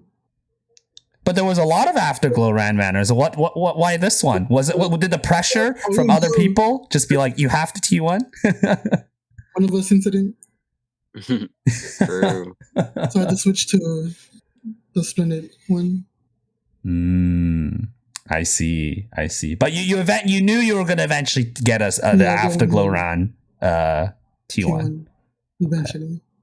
But there was a lot of Afterglow RAN banners. What? Why this one? Was it? Did the pressure from other people just be like, you have to T1? One of us incident. True. So I had to switch to the Splendid one. I see. But you knew you were going to eventually get us the Afterglow RAN T1.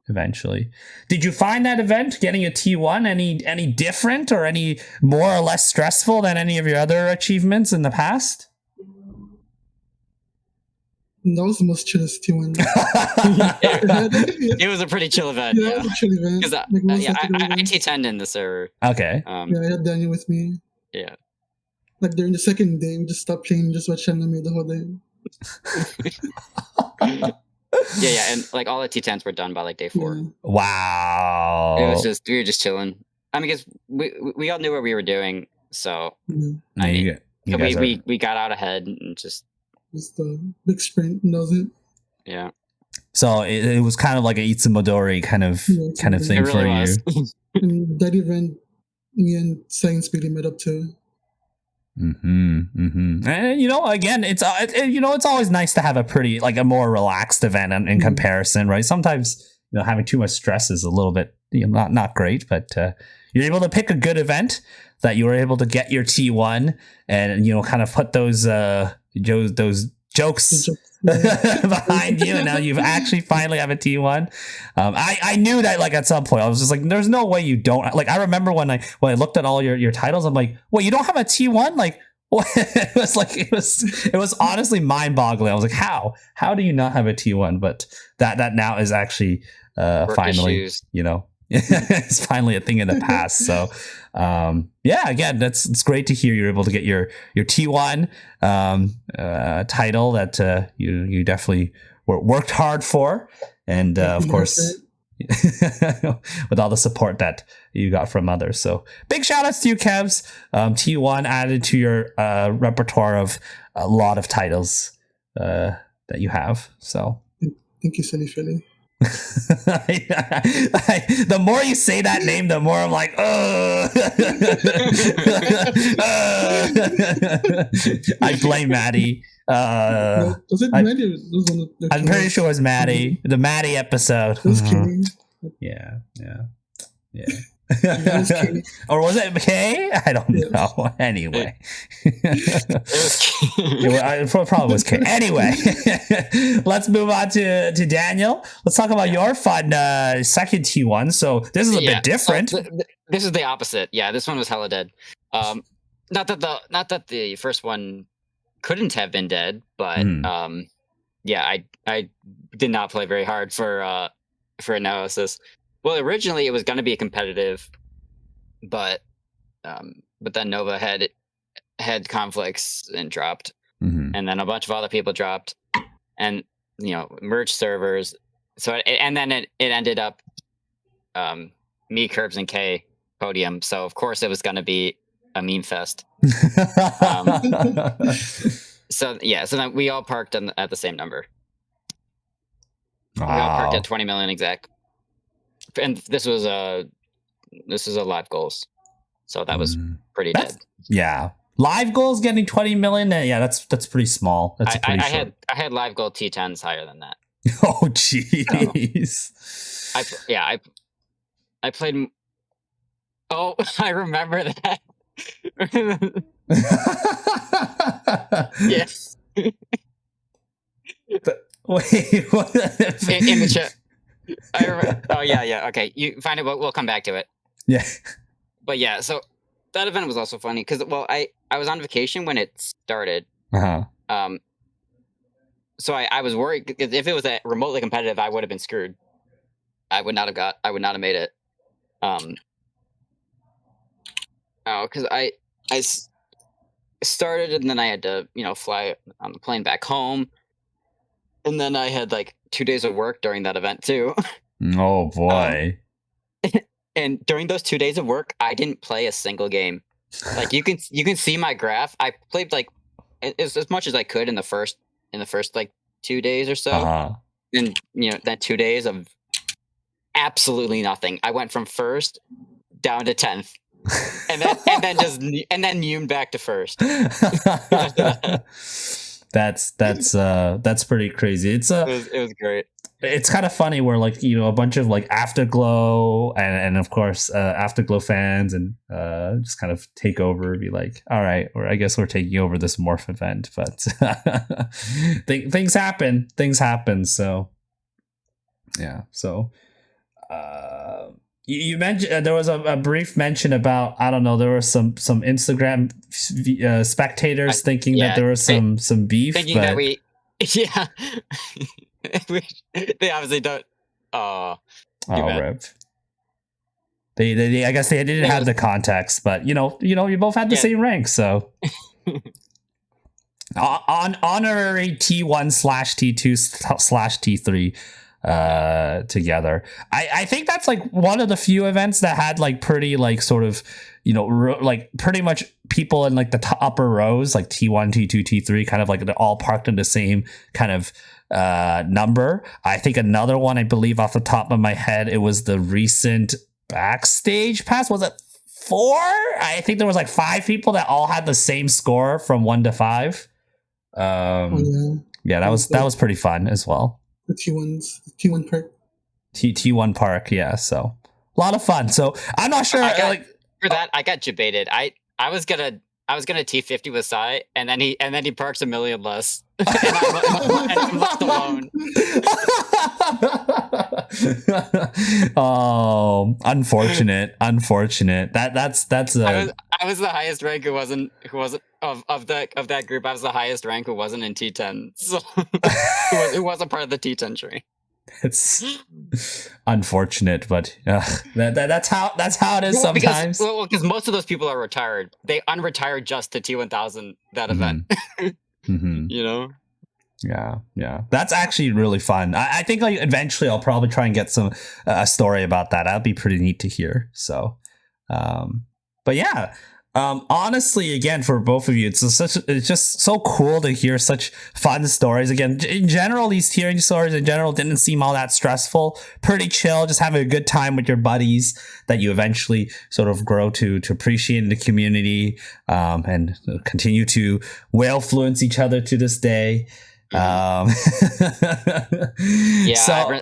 Eventually. Did you find that event, getting a T1, any different or any more or less stressful than any of your other achievements in the past? That was the most chillest T1. It was a pretty chill event. Yeah, it was a chill event. Because I T10'd in the server. Okay. I had Daniel with me. Yeah. Like during the second day, we just stopped playing, just watched anime the whole day. yeah, and like all the T10s were done by like day 4. Yeah. Wow. We were just chilling. I mean, because we all knew what we were doing, so we got out ahead and just the big sprint, and that was it. Yeah. So it was kind of like a Itsumodori kind of thing really for you. And that event, me and Science Speedy met up too. And again, it's it's always nice to have a pretty like a more relaxed event in comparison, right? Sometimes having too much stress is a little bit not great, but you're able to pick a good event that you were able to get your T1 and kind of put those jokes behind you, and now you've actually finally have a T1. I knew that like at some point I was just like, there's no way you don't. Like I remember when I looked at all your titles, I'm like, wait, you don't have a T1? Like what? it was honestly mind-boggling. I was like, how do you not have a T1? But that now is actually finally it's finally a thing in the past. So again, it's great to hear you're able to get your T1 title that you definitely worked hard for, and of course with all the support that you got from others. So big shout outs to you, Kevs. T1 added to your repertoire of a lot of titles that you have. So thank you, Silly Philly. The more you say that name, the more I'm like, I blame Maddie. Was it Maddie? I'm pretty sure it was Maddie. The Maddie episode. It was Kenny. Yeah. Or was it Kay? I don't know. Anyway, it probably was Kay. Anyway, let's move on to Daniel. Let's talk about your fun second T1. So this is a bit different. This is the opposite. Yeah, this one was hella dead. Not that the first one couldn't have been dead, but I did not play very hard for analysis. Well, originally it was going to be a competitive, but then Nova had conflicts and dropped, and then a bunch of other people dropped, and merged servers. So and then it ended up me, Curbs, and K podium. So of course it was going to be a meme fest. So then we all parked at the same number. Wow. We all parked at 20 million exact. And this was a live goals, so that was pretty dead. Yeah, live goals getting 20 million. Yeah, that's pretty small. That's I had live goal T10s higher than that. Oh jeez. I played. Oh, I remember that. Yes. Wait, what? In the chat. I remember. Oh yeah. Okay, you find it. We'll come back to it. Yeah. But yeah, so that event was also funny because I was on vacation when it started. So I was worried because if it was a remotely competitive, I would have been screwed. I would not have made it. Because I started and then I had to fly on the plane back home, and then I had like 2 days of work during that event too. Oh boy. And during those 2 days of work, I didn't play a single game. Like you can see my graph. I played like as much as I could in the first like 2 days or so. And that 2 days of absolutely nothing. I went from first down to 10th. and then Yoon back to first. That's pretty crazy. It was great. It's kind of funny where like a bunch of like Afterglow and of course Afterglow fans and just kind of take over and be like, all right, or I guess we're taking over this morph event, but things happen. So yeah, so you mentioned there was a brief mention about, I don't know, there were some Instagram spectators thinking that there was some beef, thinking that we they obviously don't. Rip. They I guess they didn't have the context, but you both had the same rank, so honorary T1/T2/T3 together. I think that's like one of the few events that had like pretty like sort of like pretty much people in like the upper rows, like T1, T2, T3, kind of like they're all parked in the same kind of number. I think another one, I believe off the top of my head, it was the recent backstage pass. Was it 4. I think there was like 5 people that all had the same score from 1 to 5. Yeah, that was pretty fun as well. The T1 park. T1 park, yeah. So a lot of fun. So I'm not sure. For that, I got debated. I was gonna T50 with Sai, and then he parks a million less, and I'm left alone. Oh, unfortunate. That's I was the highest rank who wasn't of that group. I was the highest rank who wasn't in T10, so who wasn't part of the T10 tree. It's unfortunate, but that's how it is sometimes. Because most of those people are retired. They unretired just to T1000 that event. You know. Yeah. That's actually really fun. I think like eventually I'll probably try and get a story about that. That'd be pretty neat to hear. So, but yeah. Honestly, again, for both of you, it's just so cool to hear such fun stories. Again, in general, these hearing stories in general didn't seem all that stressful. Pretty chill, just having a good time with your buddies that you eventually sort of grow to appreciate in the community, and continue to whale-fluence each other to this day. Yeah, so,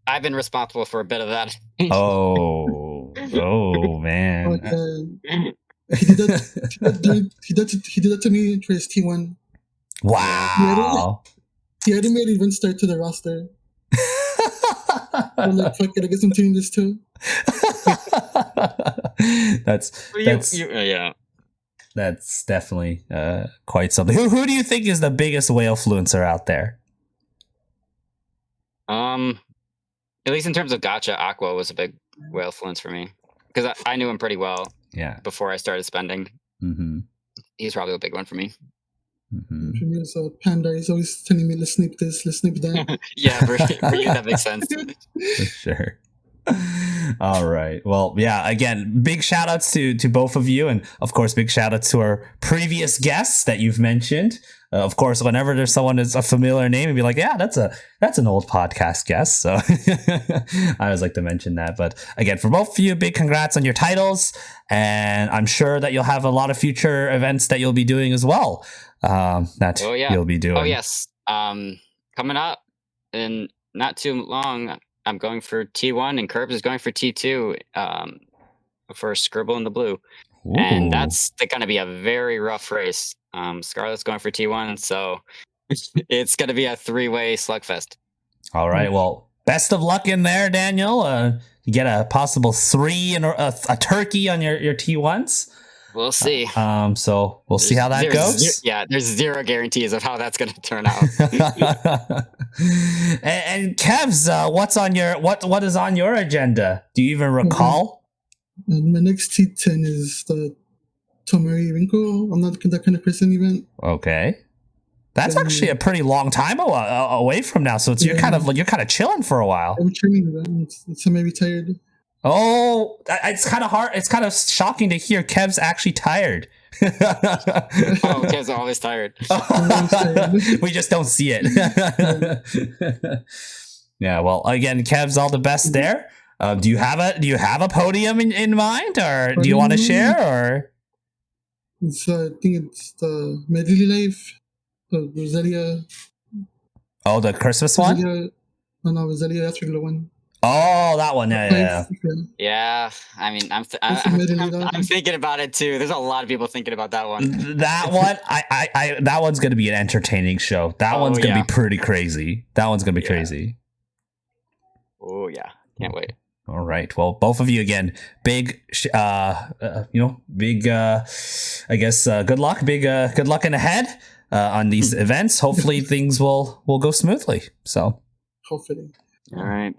I've been responsible for a bit of that. oh man. He did that to me for his T1. Wow. He hadn't made even start to the roster. I'm like, fuck it, I guess I'm doing this too. That's definitely quite something. Who do you think is the biggest whale fluencer out there? At least in terms of gacha, Aqua was a big whale fluence for me because I knew him pretty well. Yeah. Before I started spending, he's probably a big one for me. For me, it's Panda. He's always telling me, "Let's snip this, let's snip that." Yeah, for you that makes sense. For sure. All right. Well, yeah, again, big shout outs to both of you. And of course, big shout outs to our previous guests that you've mentioned. Of course, whenever there's someone that's a familiar name, you'd be like, yeah, that's an old podcast guest. So I always like to mention that. But again, for both of you, big congrats on your titles. And I'm sure that you'll have a lot of future events that you'll be doing as well. You'll be doing. Oh, yes. Coming up in not too long, I'm going for T1 and Kevs is going for T2 for Scribble in the Blue. Ooh. And that's going to be a very rough race. Scarlett's going for T1, so it's going to be a 3-way slugfest. All right. Well, best of luck in there, Daniel. You get a possible 3 and a turkey on your T1s. We'll see. So we'll see how that goes. There's 0 guarantees of how that's going to turn out. and Kevs, what is on your agenda? Do you even recall? My next T10 is the Tomari Rinko. I'm not that kind of person event. Okay, that's actually a pretty long time away from now. So you're kind of chilling for a while. I'm training. It's semi-retired. Oh, it's kind of hard. It's kind of shocking to hear Kev's actually tired. Kev's always tired. We just don't see it. Yeah. Well, again, Kev's all the best there. Do you have a podium in mind, or do you want to share? Or I think it's the Medley Life, the Roselia. Oh, the Christmas one. Roselia Afterglow one. Oh, that one. Yeah. I mean, I'm thinking about it too. There's a lot of people thinking about that one. That one, that one's going to be an entertaining show. That one's going to be pretty crazy. Crazy. Oh yeah, can't wait. All right. Well, both of you again, big, big. I guess good luck. Good luck in ahead on these events. Hopefully, things will go smoothly. So, hopefully. All right.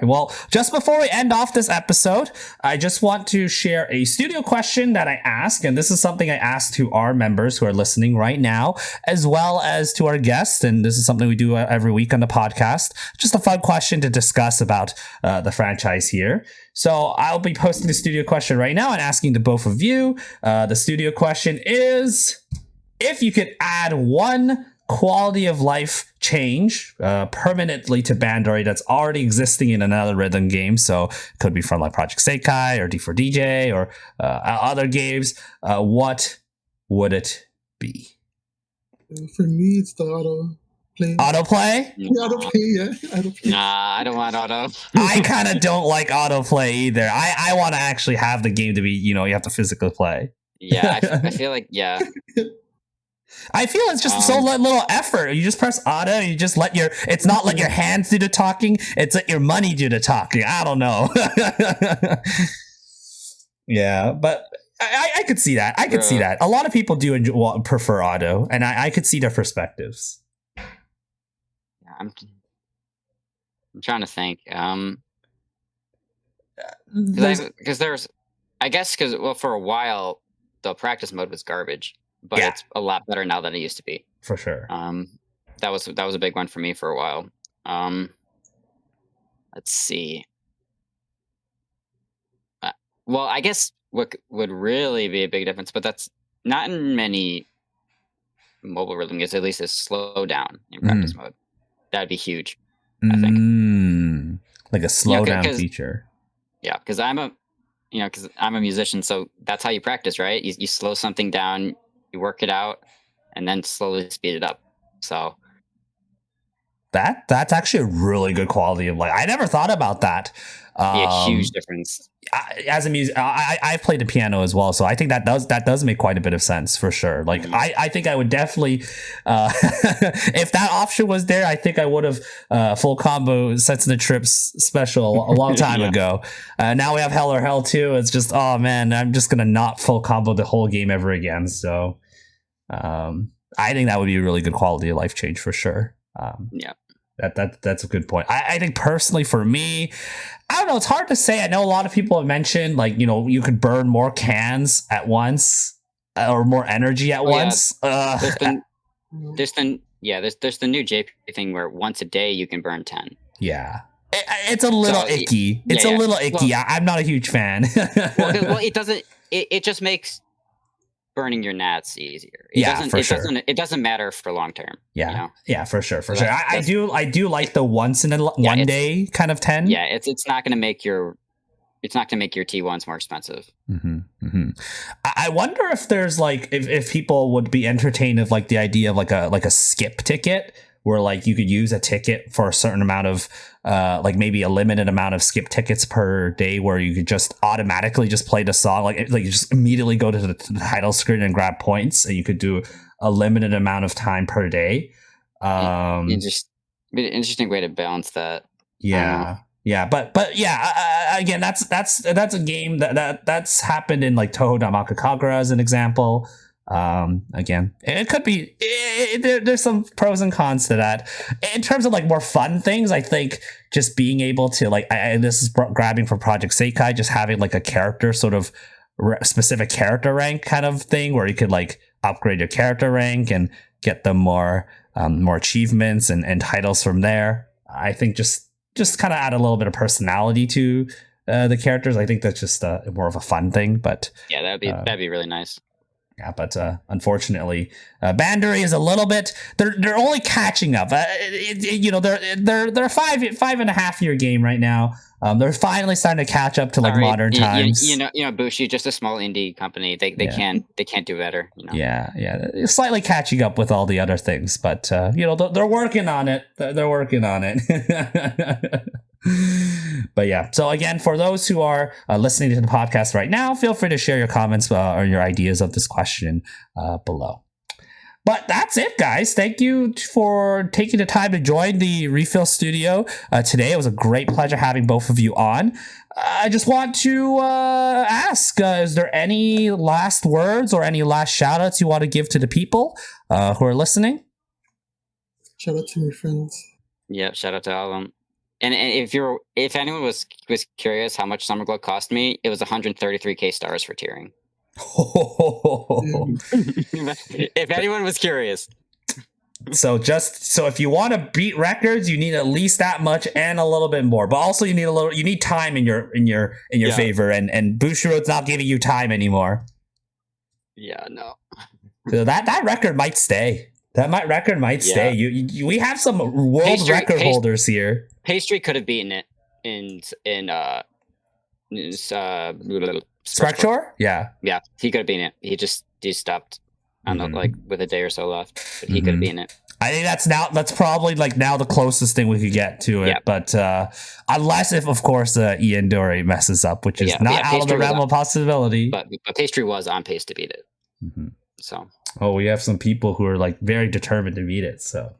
Well, just before we end off this episode, I just want to share a studio question that I ask, and this is something I ask to our members who are listening right now, as well as to our guests, and this is something we do every week on the podcast. Just a fun question to discuss about the franchise here. So I'll be posting the studio question right now and asking to both of you. The studio question is: if you could add one quality of life change permanently to Bandori that's already existing in another rhythm game. So it could be from like Project Sekai or D4DJ or other games. What would it be? For me, it's the autoplay. Autoplay? Yeah, autoplay. Nah, I don't want auto. I kind of don't like autoplay either. I want to actually have the game to be, you have to physically play. Yeah, I feel like, yeah. I feel it's just so little effort. You just press auto. You just it's not let your hands do the talking. It's let your money do the talking. I don't know. Yeah, but I could see that. I could see that. A lot of people do prefer auto, and I could see their perspectives. Yeah, I'm trying to think. Because for a while the practice mode was garbage, but it's a lot better now than it used to be. For sure. That was a big one for me for a while. Let's see. Well, I guess what would really be a big difference, but that's not in many mobile rhythm games, at least, is slow down in practice mode. That'd be huge, I think. Like a slow down feature. Yeah, because I'm a musician, so that's how you practice, right? You slow something down, you work it out, and then slowly speed it up. So that's actually a really good quality of life. I never thought about that. A huge difference. As a music, I've played the piano as well, so I think that does make quite a bit of sense for sure. Like I think I would definitely, if that option was there, I think I would have full combo Sets in the Trips special a long time ago. Now we have Hell or Hell 2. It's just, oh man, I'm just gonna not full combo the whole game ever again. So I think that would be a really good quality of life change for sure. That's a good point. I think personally for me, I don't know. It's hard to say. I know a lot of people have mentioned like, you could burn more cans at once or more energy at once. Yeah. There's the new JP thing where once a day you can burn 10. Yeah. It's a little icky. It's a little icky. Well, I'm not a huge fan. well, it doesn't. It just makes burning your nats easier. It doesn't matter for long term. Yeah, yeah, for sure. I do like the once in one day kind of 10. Yeah, it's not going to make your T1s more expensive. I wonder if there's like if people would be entertained of like the idea of like a skip ticket, where like you could use a ticket for a certain amount of like maybe a limited amount of skip tickets per day, where you could just automatically just play the song, like you just immediately go to the title screen and grab points, and you could do a limited amount of time per day. Just be an interesting way to balance that. Yeah. But yeah, again, that's a game that's happened in like Toho Danmaku Kagura as an example. Again, it could be there's some pros and cons to that. In terms of like more fun things, I think just being able to like this is grabbing from Project Sekai, just having like a character sort of specific character rank kind of thing, where you could like upgrade your character rank and get them more achievements and titles from there. I think just kind of add a little bit of personality to the characters. I think that's just more of a fun thing. But yeah, that'd be really nice. Yeah, but unfortunately, Bandori is a little bit. They're only catching up. They're 5.5 year game right now. They're finally starting to catch up to like modern times. Bushi, just a small indie company. They can't do better. Yeah, slightly catching up with all the other things, but they're working on it. They're working on it. But yeah, so again, for those who are listening to the podcast right now, feel free to share your comments or your ideas of this question below. But that's it, guys. Thank you for taking the time to join the RePHIL studio today. It was a great pleasure having both of you on. I just want to ask, is there any last words or any last shout outs you want to give to the people who are listening? Shout out to my friends. Yeah, shout out to all of them. And if anyone was curious how much Summer Glow cost me, it was 133k stars for tiering. If anyone was curious. So if you want to beat records, you need at least that much and a little bit more. But also you need time in your favor, and Bushiroad's not giving you time anymore. Yeah, no. So that record might stay. That record might stay. We have some world record holders here. Pastry could have beaten it in Spector? Yeah, he could have beaten it. He stopped on like with a day or so left, but he could have beaten it. I think that's probably like now the closest thing we could get to it. Yeah. But unless if of course ENdori messes up, which is not out of the realm of possibility. But Pastry was on pace to beat it. So we have some people who are like very determined to beat it. So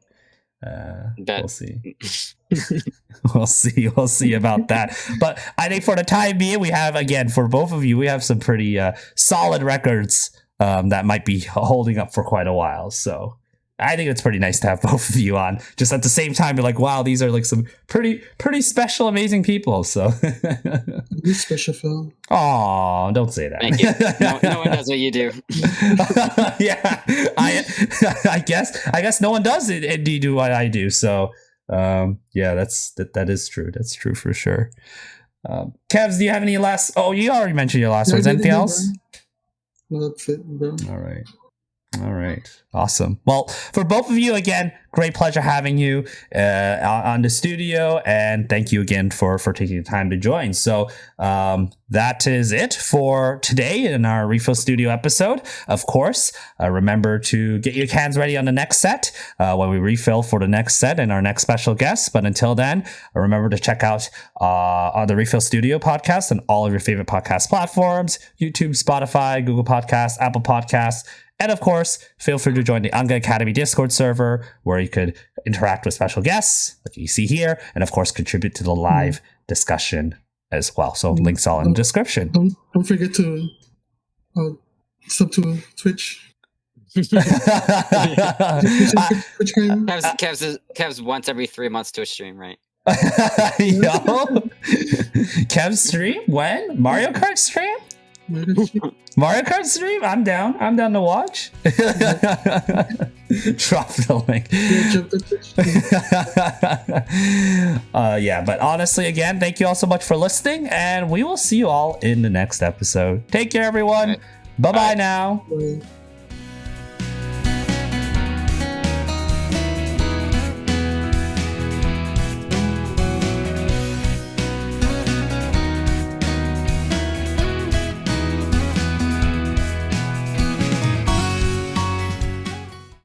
we'll see. we'll see about that. But I think for the time being, we have, again, for both of you, we have some pretty solid records that might be holding up for quite a while. So I think it's pretty nice to have both of you on. Just at the same time, you're like, wow, these are like some pretty special, amazing people. So you're special, Phil. Aw, don't say that. Thank you. No one does what you do. Yeah, I guess no one does it and do what I do. So yeah, that is true. That's true for sure. Kevs, do you have any last? Oh, you already mentioned your last words. Anything else? No, that's it, bro. All right. Awesome. Well, for both of you, again, great pleasure having you on the studio, and thank you again for taking the time to join. So that is it for today in our RePHIL Studio episode. Of course, remember to get your cans ready on the next set when we refill for the next set and our next special guest. But until then, remember to check out on the RePHIL Studio podcast on all of your favorite podcast platforms: YouTube, Spotify, Google Podcasts, Apple Podcasts. And of course, feel free to join the Anga Academy Discord server, where you could interact with special guests, like you see here, and of course, contribute to the live discussion as well. So links all in the description. Don't forget to sub to Twitch. Kevs once every 3 months to a stream, right? Yo, Kev's stream when? Mario Kart stream? Mario Kart stream? I'm down to watch. Drop the link. Yeah, but honestly, again, thank you all so much for listening, and we will see you all in the next episode. Take care, everyone. Right. Bye now. Bye.